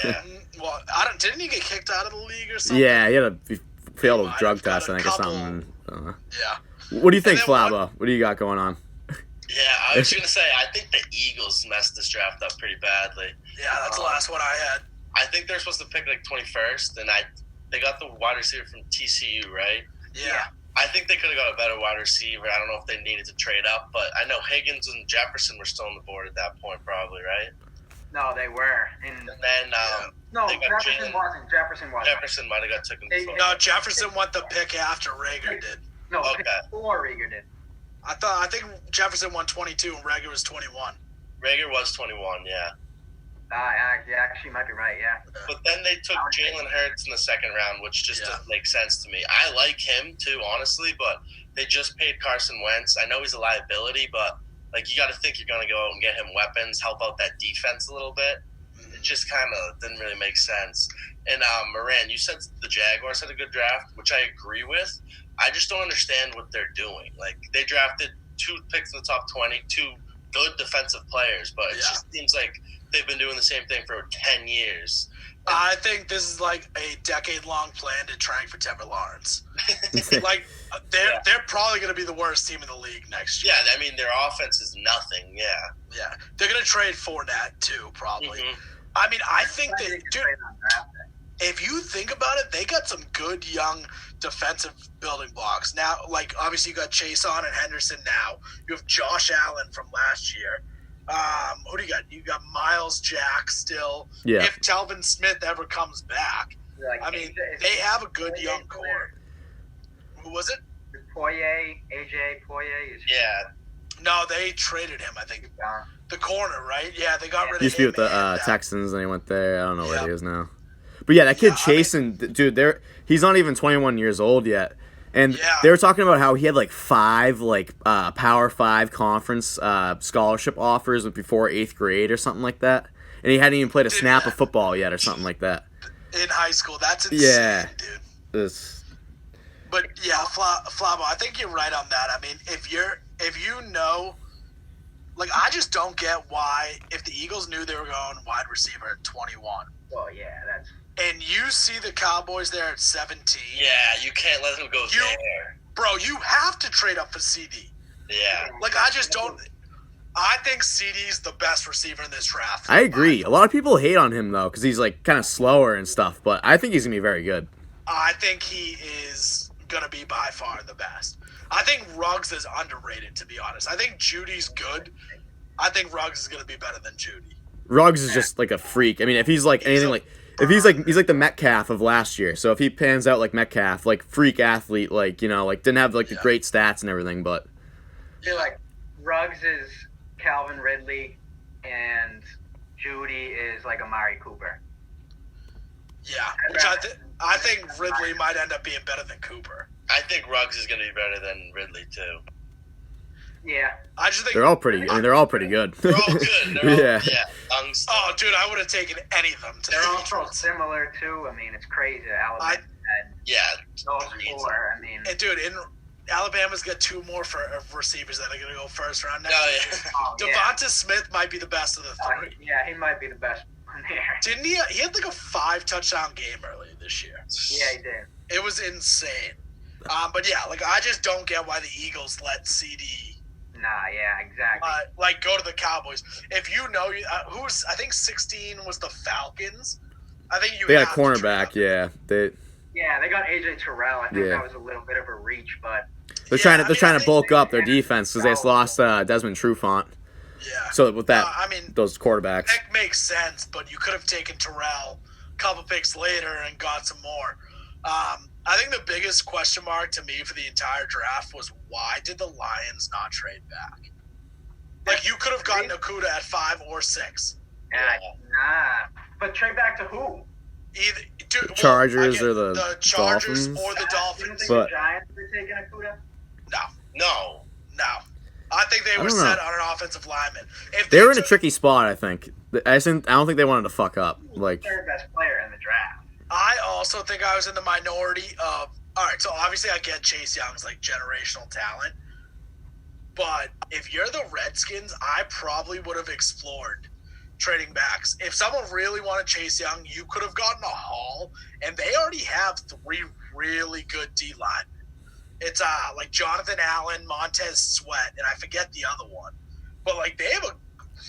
Speaker 3: Yeah.
Speaker 2: Well, didn't he get kicked out of the league or something?
Speaker 1: Yeah, he failed
Speaker 2: might
Speaker 1: a drug
Speaker 2: have got
Speaker 1: test,
Speaker 2: a
Speaker 1: I think, or
Speaker 2: couple.
Speaker 1: something.
Speaker 2: Yeah.
Speaker 1: What do you think,
Speaker 2: And then
Speaker 1: Flabo? What do you got going on?
Speaker 3: Yeah, I was gonna say I think the Eagles messed this draft up pretty badly.
Speaker 2: Yeah, that's the last one I had.
Speaker 3: I think they're supposed to pick like 21st, and they got the wide receiver from TCU, right?
Speaker 2: Yeah.
Speaker 3: I think they could have got a better wide receiver. I don't know if they needed to trade up, but I know Higgins and Jefferson were still on the board at that point, probably, right?
Speaker 4: no, they were. And
Speaker 3: And then
Speaker 4: no,
Speaker 3: they got
Speaker 4: Jefferson
Speaker 3: Jalen.
Speaker 4: wasn't. Jefferson wasn't.
Speaker 3: Jefferson might have got taken
Speaker 4: They-
Speaker 3: before.
Speaker 2: No, Jefferson went the pick after Rager did.
Speaker 4: No,
Speaker 3: Okay.
Speaker 4: before Rieger did.
Speaker 2: I think Jefferson won 22 and Rager was 21.
Speaker 3: Rager was 21, yeah.
Speaker 4: You actually might be right. Yeah.
Speaker 3: But then they took Jalen Hurts in the 2nd round, which just
Speaker 2: Yeah.
Speaker 3: doesn't make sense to me. I like him too, honestly, but they just paid Carson Wentz. I know he's a liability, but like you got to think you're going to go out and get him weapons, help out that defense a little bit. It just kind of didn't really make sense. And Moran, you said the Jaguars had a good draft, which I agree with. I just don't understand what they're doing. Like they drafted 2 picks in the top 20, 2 good defensive players, but it just seems like they've been doing the same thing for 10 years.
Speaker 2: I think this is like a decade-long plan to try for Trevor Lawrence. Like they're probably going to be the worst team in the league next year.
Speaker 3: Yeah, I mean their offense is nothing. Yeah.
Speaker 2: Yeah, they're going to trade Fournette too, probably.
Speaker 3: Mhm.
Speaker 2: I mean, I think
Speaker 4: They
Speaker 2: that,
Speaker 4: could
Speaker 2: dude,
Speaker 4: trade on draft day.
Speaker 2: if you think about it, they got some good young defensive building blocks. Now, like, obviously you got Chase on and Henderson now. You have Josh Allen from last year. Who do you got? You got Miles Jack still.
Speaker 1: Yeah.
Speaker 2: If Telvin Smith ever comes back.
Speaker 4: Like,
Speaker 2: I mean,
Speaker 4: AJ
Speaker 2: they have a good
Speaker 4: AJ
Speaker 2: young core. Who was it?
Speaker 4: Poirier, AJ Poirier is
Speaker 3: Yeah.
Speaker 2: No, they traded him, I think.
Speaker 4: gone.
Speaker 2: The corner, right? Yeah, they got rid of
Speaker 1: He used to be
Speaker 2: him.
Speaker 1: with the
Speaker 2: and,
Speaker 1: Texans, and he went there. I don't know where
Speaker 2: Yeah.
Speaker 1: he is now. But yeah, that kid
Speaker 2: Yeah, I mean-
Speaker 1: Chasen, dude, he's not even 21 years old yet. And
Speaker 2: Yeah.
Speaker 1: they were talking about how he had like 5 Power 5 conference scholarship offers before 8th grade or something like that. And he hadn't even played a snap of football yet or something like that.
Speaker 2: in high school. That's insane,
Speaker 1: Yeah.
Speaker 2: dude.
Speaker 1: It's,
Speaker 2: But yeah, Flavo, I think you're right on that. I mean, if you know, like, I just don't get why, if the Eagles knew they were going wide receiver at 21,
Speaker 4: Well, yeah, that's
Speaker 2: and you see the Cowboys there at 17,
Speaker 3: Yeah, you can't let him go
Speaker 2: You-
Speaker 3: there.
Speaker 2: bro, you have to trade up for CD.
Speaker 3: Yeah.
Speaker 2: Like, I just don't. I think CD's the best receiver in this draft.
Speaker 1: I agree. A lot of people hate on him though, because he's like kind of slower and stuff. But I think he's gonna be very good.
Speaker 2: I think he is gonna be by far the best. I think Ruggs is underrated, to be honest. I think Judy's good. I think Ruggs is gonna be better than Judy.
Speaker 1: Ruggs is just like a freak. I mean, if he's like anything like. If he's like the Metcalf of last year, so if he pans out like Metcalf, like freak athlete, like like didn't have like the great stats and everything, but
Speaker 4: I feel like Ruggs is Calvin Ridley and Judy is like Amari Cooper.
Speaker 2: Yeah, which I think Ridley might end up being better than Cooper.
Speaker 3: I think Ruggs is going to be better than Ridley, too.
Speaker 4: Yeah.
Speaker 2: I just think
Speaker 1: they're all pretty. I mean, they're all pretty good.
Speaker 3: They're all good. They're all,
Speaker 1: Yeah.
Speaker 3: Young stuff.
Speaker 2: Oh, dude, I would have taken any of them. To
Speaker 4: They're
Speaker 2: the
Speaker 4: also
Speaker 2: Eagles.
Speaker 4: similar too. I mean, it's crazy. Alabama had
Speaker 3: Yeah.
Speaker 4: those 4. I mean,
Speaker 2: And dude, Alabama's got 2 more receivers that are going to go first round next
Speaker 3: Oh,
Speaker 2: year.
Speaker 3: yeah.
Speaker 4: oh, yeah.
Speaker 2: Devonta Smith might be the best of the 3.
Speaker 4: Yeah, he might be the best one there.
Speaker 2: Didn't he? He had like a 5 touchdown game earlier this year.
Speaker 4: Yeah, he did.
Speaker 2: It was insane. But yeah, like, I just don't get why the Eagles let CD
Speaker 4: Nah, yeah, exactly.
Speaker 2: like go to the Cowboys. If you know who's, I think 16 was the Falcons. I think you
Speaker 1: They got a
Speaker 2: have to trade
Speaker 1: cornerback.
Speaker 2: up.
Speaker 1: Yeah,
Speaker 4: Yeah, they got AJ Terrell. I think
Speaker 1: Yeah.
Speaker 4: that was a little bit of a reach, but
Speaker 1: they're
Speaker 2: Yeah,
Speaker 1: trying to
Speaker 2: I
Speaker 1: they're
Speaker 2: mean,
Speaker 1: trying
Speaker 2: I
Speaker 1: to bulk
Speaker 2: think-
Speaker 1: up their defense because they just lost Desmond Trufant.
Speaker 2: Yeah.
Speaker 1: So with that,
Speaker 2: I mean,
Speaker 1: those quarterbacks.
Speaker 2: that makes sense, but you could have taken Terrell a couple picks later and got some more. I think the biggest question mark to me for the entire draft was, why did the Lions not trade back? Like, you could have gotten Okuda at 5 or 6.
Speaker 4: nah, But trade back to who?
Speaker 1: Chargers or the
Speaker 2: Chargers
Speaker 1: Dolphins?
Speaker 2: or the
Speaker 4: You don't
Speaker 2: Dolphins.
Speaker 4: think
Speaker 1: But-
Speaker 4: the Giants are taking Akuda?
Speaker 3: No.
Speaker 2: No. I think they were
Speaker 1: don't
Speaker 2: set
Speaker 1: know.
Speaker 2: on an offensive lineman. If
Speaker 1: They were in a
Speaker 2: took-
Speaker 1: tricky spot, I think. I don't think they wanted to fuck up. Like,
Speaker 4: Third best player in the draft.
Speaker 2: I also think I was in the minority of. All right, so obviously I get Chase Young's like generational talent, but if you're the Redskins, I probably would have explored trading backs. If someone really wanted Chase Young, you could have gotten a haul, and they already have 3 really good D linemen. It's like Jonathan Allen, Montez Sweat, and I forget the other one, but like they have a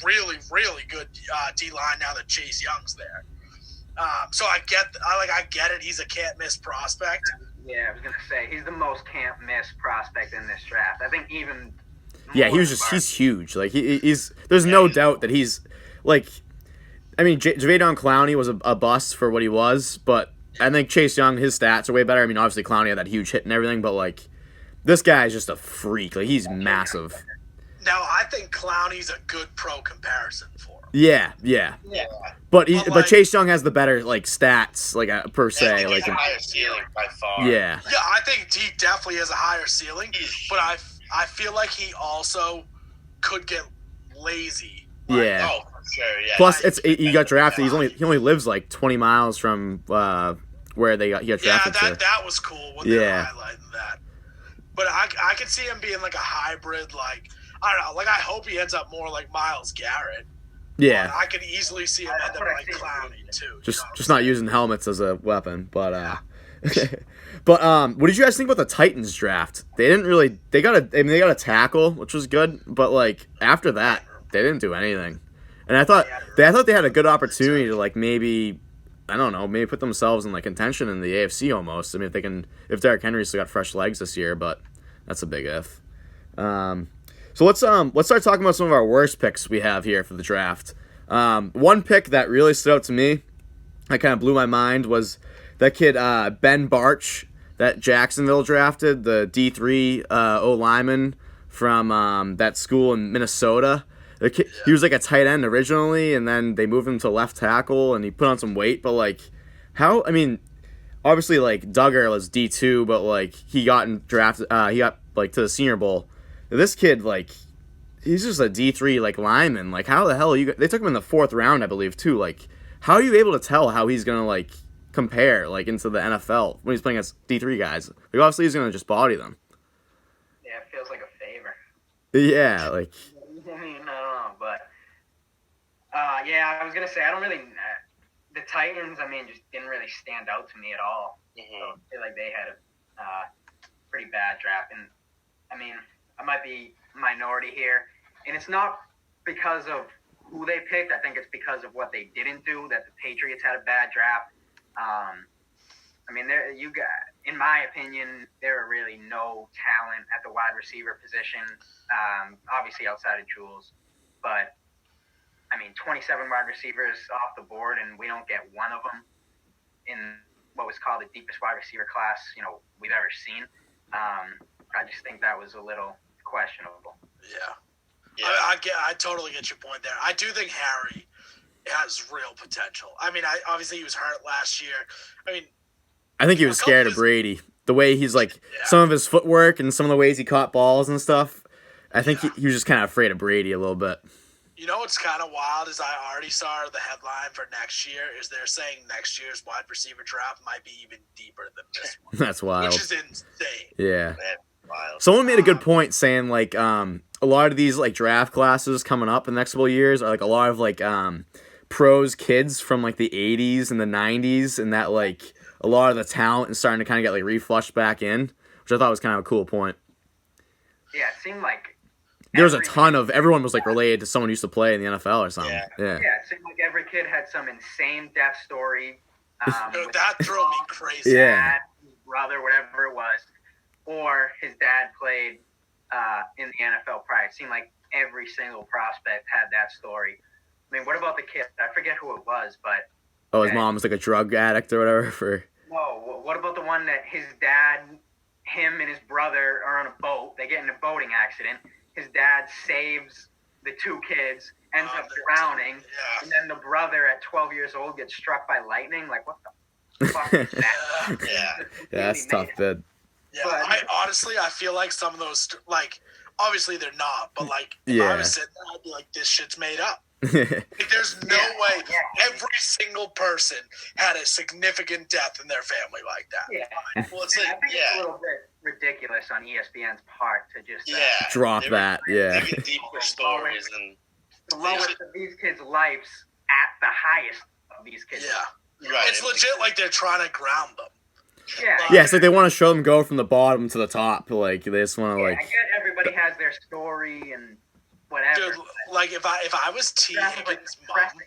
Speaker 2: really, really good D line now that Chase Young's there. So I get it. He's a can't miss prospect.
Speaker 4: Yeah, I was gonna say he's the most can't miss prospect in this draft. I think even.
Speaker 1: yeah,
Speaker 4: more than
Speaker 1: he's huge. Like, he's there's no doubt that he's, like, I mean, Jadeveon Clowney was a bust for what he was, but I think Chase Young, his stats are way better. I mean, obviously Clowney had that huge hit and everything, but, like, this guy is just a freak. Like, he's massive.
Speaker 2: Now I think Clowney's a good pro comparison for him.
Speaker 1: Yeah.
Speaker 3: Yeah.
Speaker 1: But
Speaker 2: But,
Speaker 1: but
Speaker 2: like-
Speaker 1: Chase Young has the better, like, stats, like, per
Speaker 3: I
Speaker 1: se.
Speaker 3: think
Speaker 1: Like,
Speaker 3: he's a higher ceiling by far.
Speaker 1: yeah.
Speaker 2: Yeah, I think he definitely has a higher ceiling, but I feel like he also could get lazy.
Speaker 1: Yeah.
Speaker 3: Oh, for sure. Yeah.
Speaker 1: Plus, he got drafted. He only lives like 20 miles from where he got
Speaker 2: Yeah,
Speaker 1: drafted to.
Speaker 2: that was cool when they were
Speaker 1: Yeah.
Speaker 2: highlighting that. But I could see him being like a hybrid, like I don't know, like I hope he ends up more like Myles Garrett.
Speaker 1: Yeah,
Speaker 2: But I could easily see him
Speaker 4: That's
Speaker 2: end up
Speaker 4: what I
Speaker 2: like
Speaker 4: think.
Speaker 2: Clowney too.
Speaker 1: just not using helmets as a weapon, but but what did you guys think about the Titans draft? They got a tackle, which was good, but like after that, they didn't do anything. And I thought they had a good opportunity to like maybe, I don't know, maybe put themselves in like contention in the AFC almost. I mean, if Derrick Henry's still got fresh legs this year, but that's a big if. So let's start talking about some of our worst picks we have here for the draft. One pick that really stood out to me, that kind of blew my mind, was that kid Ben Barch that Jacksonville drafted, the D3 O lineman from that school in Minnesota. He was like a tight end originally, and then they moved him to left tackle, and he put on some weight. But like, I mean, obviously like Duggar was D2, but like he got drafted. He got like to the Senior Bowl. This kid, like, he's just a D3 like lineman. Like, how the hell are you? They took him in the 4th round, I believe, too. Like, how are you able to tell how he's gonna like compare like into the NFL when he's playing against D3 guys? Like, obviously he's gonna just body them.
Speaker 4: Yeah, it feels like a favor.
Speaker 1: Yeah, like,
Speaker 4: I mean, I don't know, but yeah, I was gonna say I don't really. The Titans, I mean, just didn't really stand out to me at all. So I feel like they had a pretty bad draft, and I mean, I might be minority here, and it's not because of who they picked. I think it's because of what they didn't do. That the Patriots had a bad draft. I mean, in my opinion, there are really no talent at the wide receiver position. Obviously outside of Jules, but I mean, 27 wide receivers off the board, and we don't get one of them in what was called the deepest wide receiver class we've ever seen. I just think that was a little questionable.
Speaker 2: Yeah.
Speaker 3: Yeah.
Speaker 2: I totally get your point there. I do think Harry has real potential. I mean, obviously he was hurt last year. I mean,
Speaker 1: I think he was scared of Brady. The way he's like, some of his footwork and some of the ways he caught balls and stuff. I think he was just kind of afraid of Brady a little bit.
Speaker 2: You know what's kind of wild is I already saw the headline for next year is they're saying next year's wide receiver draft might be even deeper than this one.
Speaker 1: That's wild.
Speaker 2: Which is insane.
Speaker 1: Yeah.
Speaker 3: Wild.
Speaker 1: Someone made a good point saying like a lot of these like draft classes coming up in the next couple of years are like a lot of like pros kids from like the 80s and the 90s, and that like a lot of the talent is starting to kind of get like reflushed back in, which I thought was kind of a cool point.
Speaker 4: Yeah, it seemed like
Speaker 1: There was a ton of everyone was like related to someone who used to play in the NFL or something.
Speaker 3: Yeah.
Speaker 1: Yeah.
Speaker 4: Yeah, it seemed like every kid had some insane death story.
Speaker 2: Dude, that drove me crazy.
Speaker 1: Yeah.
Speaker 4: Dad, his brother, whatever it was, or his dad played in the NFL prior. It seemed like every single prospect had that story. I mean, what about the kid? I forget who it was, but
Speaker 1: Oh, his mom was like a drug addict or whatever. For
Speaker 4: no, what about the one that his dad, him and his brother are on a boat. They get in a boating accident. His dad saves the two kids, ends up
Speaker 2: the-
Speaker 4: drowning,
Speaker 2: Yeah.
Speaker 4: and then the brother at 12 years old gets struck by lightning. Like, what the fuck is that?
Speaker 3: Yeah.
Speaker 1: Yeah, that's tough, bid.
Speaker 2: Yeah,
Speaker 4: But-
Speaker 2: I feel like some of those, like, obviously they're not, but like, if
Speaker 1: Yeah.
Speaker 2: I was sitting there, I'd be like, this shit's made up. Like, there's no way every single person had a significant death in their family like that.
Speaker 4: Yeah.
Speaker 3: Well, it's
Speaker 4: I
Speaker 3: like,
Speaker 4: think it's a little bit ridiculous on ESPN's part to just
Speaker 1: Drop
Speaker 3: they
Speaker 1: that,
Speaker 3: were
Speaker 1: yeah.
Speaker 3: digging deeper stories and
Speaker 4: the lowest of these kids' lives at the highest of these kids'
Speaker 2: Yeah.
Speaker 3: right.
Speaker 2: It's legit like they're trying to ground them.
Speaker 4: Yeah.
Speaker 1: Yeah, it's like they want to show them go from the bottom to the top. Like, they just want to,
Speaker 4: I
Speaker 1: like...
Speaker 4: get everybody has their story and whatever.
Speaker 2: Dude, like, if I was T.
Speaker 4: That's, like,
Speaker 2: Higgins' mom,
Speaker 4: depressing.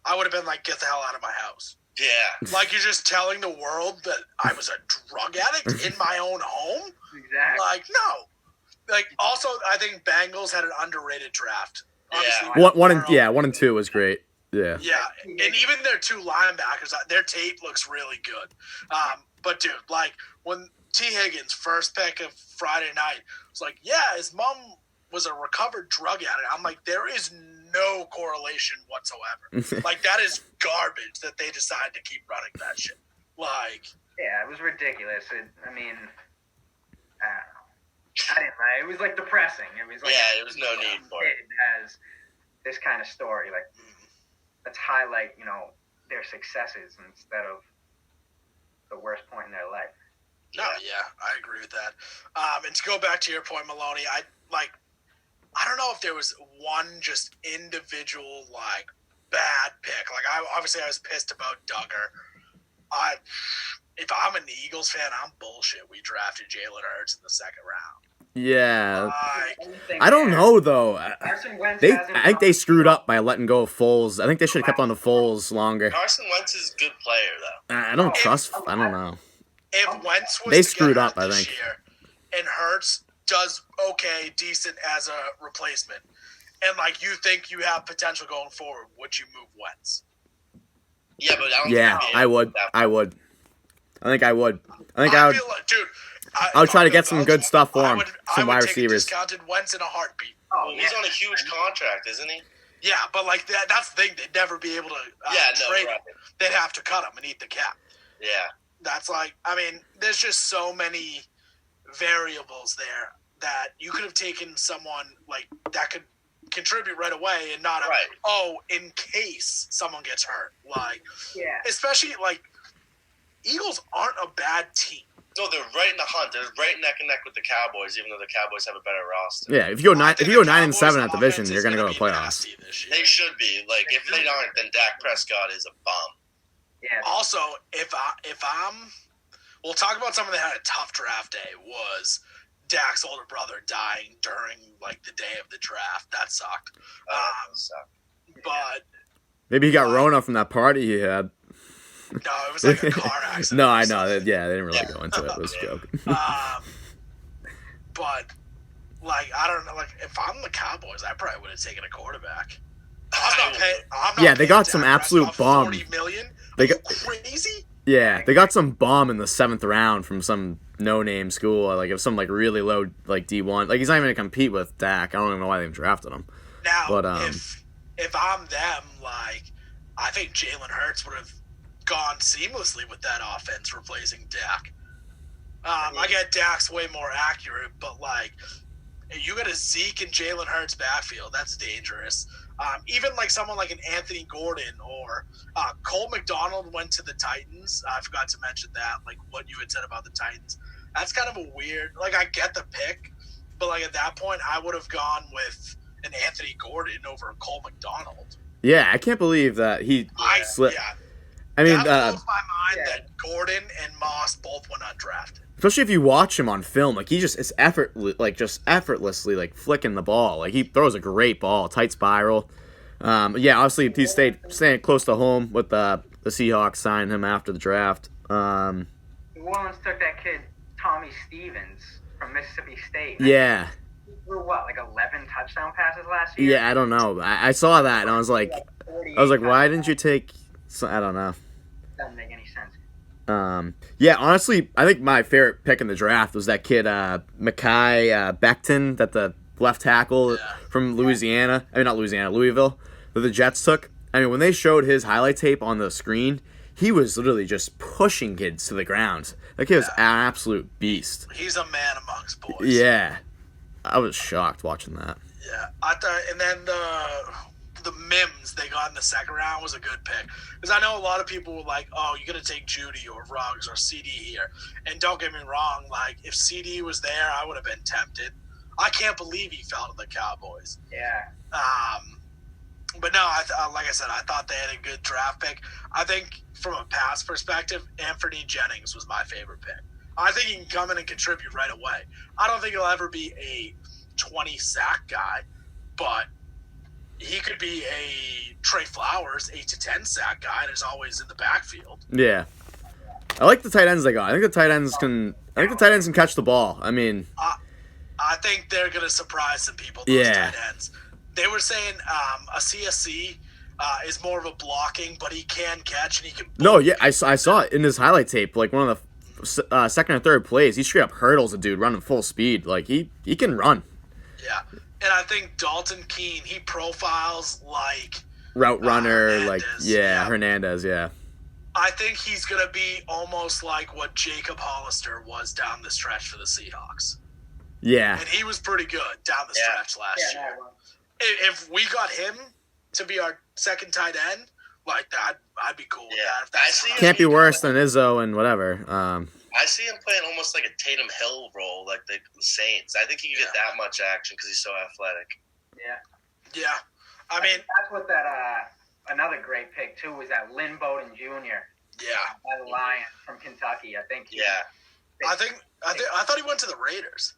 Speaker 2: I would have been like, get the hell out of my house.
Speaker 3: yeah.
Speaker 2: Like, you're just telling the world that I was a drug addict in my own home?
Speaker 4: Exactly.
Speaker 2: Like, no. Like, also, I think Bengals had an underrated draft.
Speaker 3: Yeah.
Speaker 1: One and two was great. Yeah.
Speaker 2: Yeah, and even their two linebackers, their tape looks really good. But dude, like when T. Higgins first pick of Friday night was like, yeah, his mom was a recovered drug addict. I'm like, there is no correlation whatsoever. Like that is garbage that they decide to keep running that shit. Like,
Speaker 4: Yeah, it was ridiculous. I mean, I don't know. I didn't like it. It was like depressing. It was like
Speaker 3: Yeah, there was no need for it.
Speaker 4: It has this kind of story. Like, let's highlight, their successes instead of the worst point in their life.
Speaker 2: no, yeah, I agree with that. And to go back to your point, Maloney, I don't know if there was one just individual like bad pick. Like I was pissed about Duggar. If I'm an Eagles fan, I'm bullshit. We drafted Jalen Hurts in the second round.
Speaker 1: Yeah.
Speaker 2: Like,
Speaker 1: I don't know, though.
Speaker 4: Carson Wentz
Speaker 1: I
Speaker 4: hasn't
Speaker 1: think they screwed up by letting go of Foles. I think they should have kept on to Foles longer.
Speaker 3: Carson Wentz is a good player, though.
Speaker 1: I don't trust... I don't know.
Speaker 2: if Wentz was
Speaker 1: They
Speaker 2: to
Speaker 1: screwed
Speaker 2: get
Speaker 1: up,
Speaker 2: hurt
Speaker 1: I
Speaker 2: this
Speaker 1: think.
Speaker 2: year, and Hurts does decent as a replacement, and like you think you have potential going forward, would you move Wentz?
Speaker 3: Yeah, but I don't
Speaker 1: Yeah,
Speaker 3: think
Speaker 1: I would. I would. I think I would. I think I would...
Speaker 2: feel like, dude.
Speaker 1: I would try to get some good stuff for him. Some wide
Speaker 2: take
Speaker 1: receivers.
Speaker 2: A discounted Wentz in a heartbeat.
Speaker 3: Well, he's on a huge contract, isn't he?
Speaker 2: Yeah, but like that's the thing. They'd never be able to trade him.
Speaker 3: Right.
Speaker 2: They'd have to cut him and eat the cap.
Speaker 3: Yeah.
Speaker 2: That's like, I mean, there's just so many variables there that you could have taken someone like that could contribute right away and not in case someone gets hurt. Like, especially like Eagles aren't a bad team.
Speaker 3: No, they're right in the hunt. They're right neck and neck with the Cowboys, even though the Cowboys have a better roster.
Speaker 1: Yeah, if you go
Speaker 2: I
Speaker 1: 9
Speaker 2: think
Speaker 1: and
Speaker 2: the Cowboys'
Speaker 1: 7 at division,
Speaker 2: offense
Speaker 1: you're
Speaker 2: is
Speaker 1: gonna go to
Speaker 2: be
Speaker 1: playoffs.
Speaker 2: nasty this year.
Speaker 3: They should be. Like, if they aren't, then Dak Prescott is a bum.
Speaker 4: Yeah.
Speaker 2: Also, if I'm, we'll talk about someone that had a tough draft day. Was Dak's older brother dying during like the day of the draft? That sucked. But
Speaker 1: Maybe he got Rona from that party he had.
Speaker 2: no, it was like a car accident.
Speaker 1: No, I know. Yeah, they didn't really go into it. It was a joke.
Speaker 2: But like I don't know. Like if I'm the Cowboys, I probably would have taken a quarterback. I'm not paying.
Speaker 1: Yeah, they got some
Speaker 2: Dak
Speaker 1: absolute
Speaker 2: Prescott
Speaker 1: bomb.
Speaker 2: $40 million.
Speaker 1: They
Speaker 2: Are you
Speaker 1: got-
Speaker 2: crazy.
Speaker 1: Yeah, they got some bomb in the 7th round from some no-name school. Like, it was some like really low like D1. Like, he's not even gonna compete with Dak. I don't even know why they drafted him.
Speaker 2: Now,
Speaker 1: But,
Speaker 2: if I'm them, like I think Jalen Hurts would have gone seamlessly with that offense, replacing Dak. I get Dak's way more accurate, but like you got a Zeke and Jalen Hurts backfield, that's dangerous. Even like someone like an Anthony Gordon or Cole McDonald went to the Titans. I forgot to mention that, like what you had said about the Titans. That's kind of a weird. Like I get the pick, but like at that point, I would have gone with an Anthony Gordon over Cole McDonald.
Speaker 1: Yeah, I can't believe that he slipped.
Speaker 2: Yeah,
Speaker 1: I mean,
Speaker 2: that blows my mind that Gordon and Moss both went undrafted.
Speaker 1: especially if you watch him on film, like he just is effortlessly like flicking the ball. Like he throws a great ball, tight spiral. Yeah, obviously he staying close to home with the Seahawks signing him after the draft.
Speaker 4: New Orleans took that kid Tommy Stevens from Mississippi State.
Speaker 1: Yeah.
Speaker 4: He threw what, like 11 touchdown passes last year?
Speaker 1: Yeah, I don't know. I saw that and I was like, why didn't you take? I don't know.
Speaker 4: Doesn't make any sense.
Speaker 1: Yeah, honestly, I think my favorite pick in the draft was that kid, Mekhi Becton, that the left tackle from Louisiana. I mean, not Louisiana, Louisville, that the Jets took. I mean, when they showed his highlight tape on the screen, he was literally just pushing kids to the ground. That kid was an absolute beast.
Speaker 2: He's a man amongst boys.
Speaker 1: Yeah. I was shocked watching that.
Speaker 2: Yeah. I thought, and then the Mims they got in the second round was a good pick. Because I know a lot of people were like, oh, you're going to take Judy or Ruggs or CD here. And don't get me wrong, like, if CD was there, I would have been tempted. I can't believe he fell to the Cowboys.
Speaker 4: Yeah.
Speaker 2: But no, like I said, I thought they had a good draft pick. I think from a pass perspective, Anthony Jennings was my favorite pick. I think he can come in and contribute right away. I don't think he'll ever be a 20-sack guy, but he could be a Trey Flowers 8 to 10-sack guy and is always in the backfield.
Speaker 1: Yeah. I like the tight ends they got. I think the tight ends can catch the ball. I mean,
Speaker 2: I think they're going to surprise some people, those tight ends. They were saying a CSC is more of a blocking, but he can catch and he can.
Speaker 1: No, yeah, I saw it in his highlight tape. Like one of the second or third plays, he straight up hurdles a dude running full speed. Like he can run.
Speaker 2: Yeah, and I think Dalton Keene, he profiles like
Speaker 1: route runner,
Speaker 2: Hernandez.
Speaker 1: like Hernandez. Yeah.
Speaker 2: I think he's gonna be almost like what Jacob Hollister was down the stretch for the Seahawks.
Speaker 1: Yeah.
Speaker 2: And he was pretty good down the stretch last year. If we got him to be our second tight end, like that, I'd be cool with that. If that's
Speaker 1: can't be worse than Izzo and whatever.
Speaker 3: I see him playing almost like a Tatum Hill role, like the Saints. I think he can get that much action because he's so athletic.
Speaker 2: Yeah. I mean,
Speaker 4: that's what that another great pick too was that Lynn Bowden Jr. By the Lions from Kentucky. I think.
Speaker 2: I thought he went to the Raiders.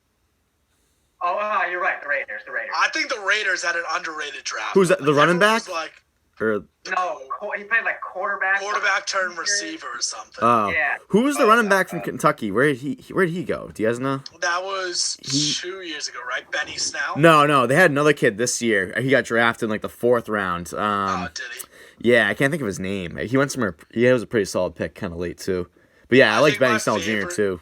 Speaker 4: Oh, you're right. The Raiders.
Speaker 2: I think the Raiders had an underrated draft.
Speaker 1: Who's that? The running back?
Speaker 4: No, he played like quarterback.
Speaker 2: Quarterback turned receiver or something.
Speaker 1: Oh, yeah. Who was the running back from Kentucky? Where did he go? Do you guys know?
Speaker 2: That was 2 years ago, right? Benny Snell.
Speaker 1: No, they had another kid this year. He got drafted in like the 4th round.
Speaker 2: Did he?
Speaker 1: Yeah, I can't think of his name. He went somewhere. He was a pretty solid pick, kind of late too. But yeah, I like Benny Snell Jr. too.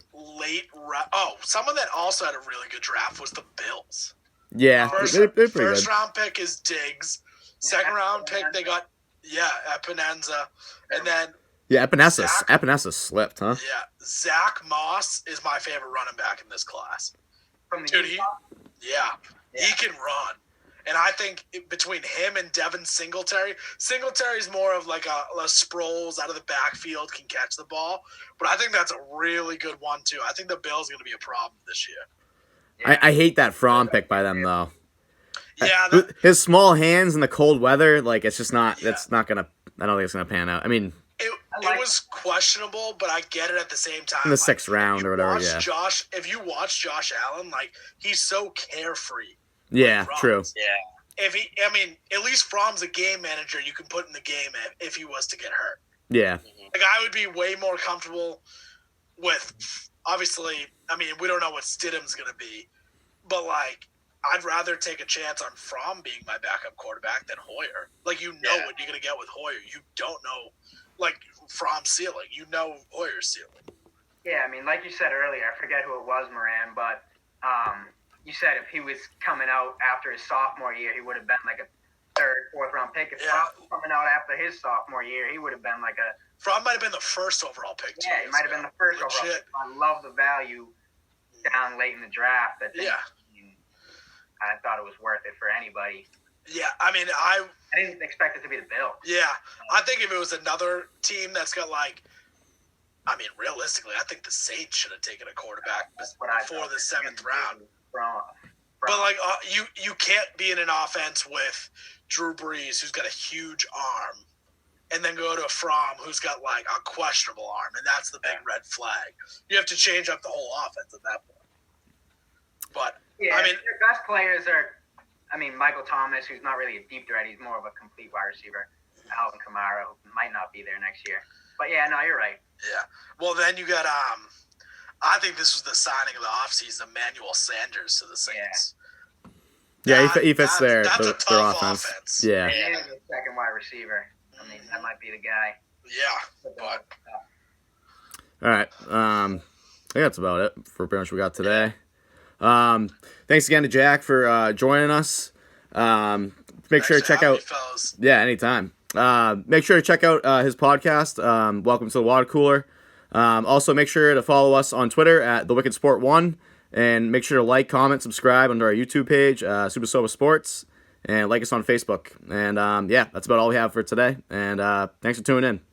Speaker 2: Someone that also had a really good draft was the Bills.
Speaker 1: Yeah, they're pretty good.
Speaker 2: First round pick is Diggs. Second round pick they got Epinenza, and then
Speaker 1: Epinesa slipped, huh?
Speaker 2: Yeah, Zach Moss is my favorite running back in this class. Dude, he can run. And I think between him and Devin Singletary's more of like a Sproles out of the backfield, can catch the ball. But I think that's a really good one, too. I think the Bills are going to be a problem this year.
Speaker 1: I hate that Fromm pick by them, though.
Speaker 2: Yeah.
Speaker 1: His small hands in the cold weather, like, it's just not, it's not going to, I don't think it's going to pan out. I mean,
Speaker 2: it was questionable, but I get it at the same time.
Speaker 1: In the 6th round or whatever,
Speaker 2: If you watch Josh Allen, like, he's so carefree.
Speaker 1: Yeah, true.
Speaker 3: Yeah.
Speaker 2: At least Fromm's a game manager you can put in the game if he was to get hurt.
Speaker 1: Yeah.
Speaker 2: Like, I would be way more comfortable with, obviously, we don't know what Stidham's going to be, but, like, I'd rather take a chance on Fromm being my backup quarterback than Hoyer. Like, you know what you're going to get with Hoyer. You don't know, like, Fromm's ceiling. You know Hoyer's ceiling.
Speaker 4: Yeah, like you said earlier, I forget who it was, Moran, but you said if he was coming out after his sophomore year, he would have been like a 3rd, 4th round pick. If Fromm was coming out after his sophomore year, he would have been like a...
Speaker 2: Fromm might have been the 1st overall pick.
Speaker 4: Yeah, he might have been the 1st overall pick. I love the value down late in the draft. I thought it was worth it for anybody.
Speaker 2: Yeah, I
Speaker 4: didn't expect it to be the Bills.
Speaker 2: Yeah, I think if it was another team that's got like... realistically, I think the Saints should have taken a quarterback before the 7th round. But like you can't be in an offense with Drew Brees, who's got a huge arm, and then go to Fromm, who's got like a questionable arm, and that's the big red flag. You have to change up the whole offense at that point. But
Speaker 4: their best players are, Michael Thomas, who's not really a deep threat, he's more of a complete wide receiver. Alvin Kamara, who might not be there next year. But yeah, no, you're right.
Speaker 2: Yeah. Well, then you got I think this was the signing of the offseason, Emmanuel Sanders to the Saints.
Speaker 1: Yeah, he fits their
Speaker 2: offense.
Speaker 1: Yeah.
Speaker 4: He is the second wide receiver. That might be the guy.
Speaker 2: Yeah. But
Speaker 1: all right. I think that's about it for pretty much what we got today. Thanks again to Jack for joining us. Make sure to check out.
Speaker 2: Fellas.
Speaker 1: Yeah, anytime. Make sure to check out his podcast. Welcome to the Water Cooler. Also, make sure to follow us on Twitter at The Wicked Sport 1, and make sure to like, comment, subscribe under our YouTube page, Supah Sobah Sports, and like us on Facebook. And yeah, that's about all we have for today. And thanks for tuning in.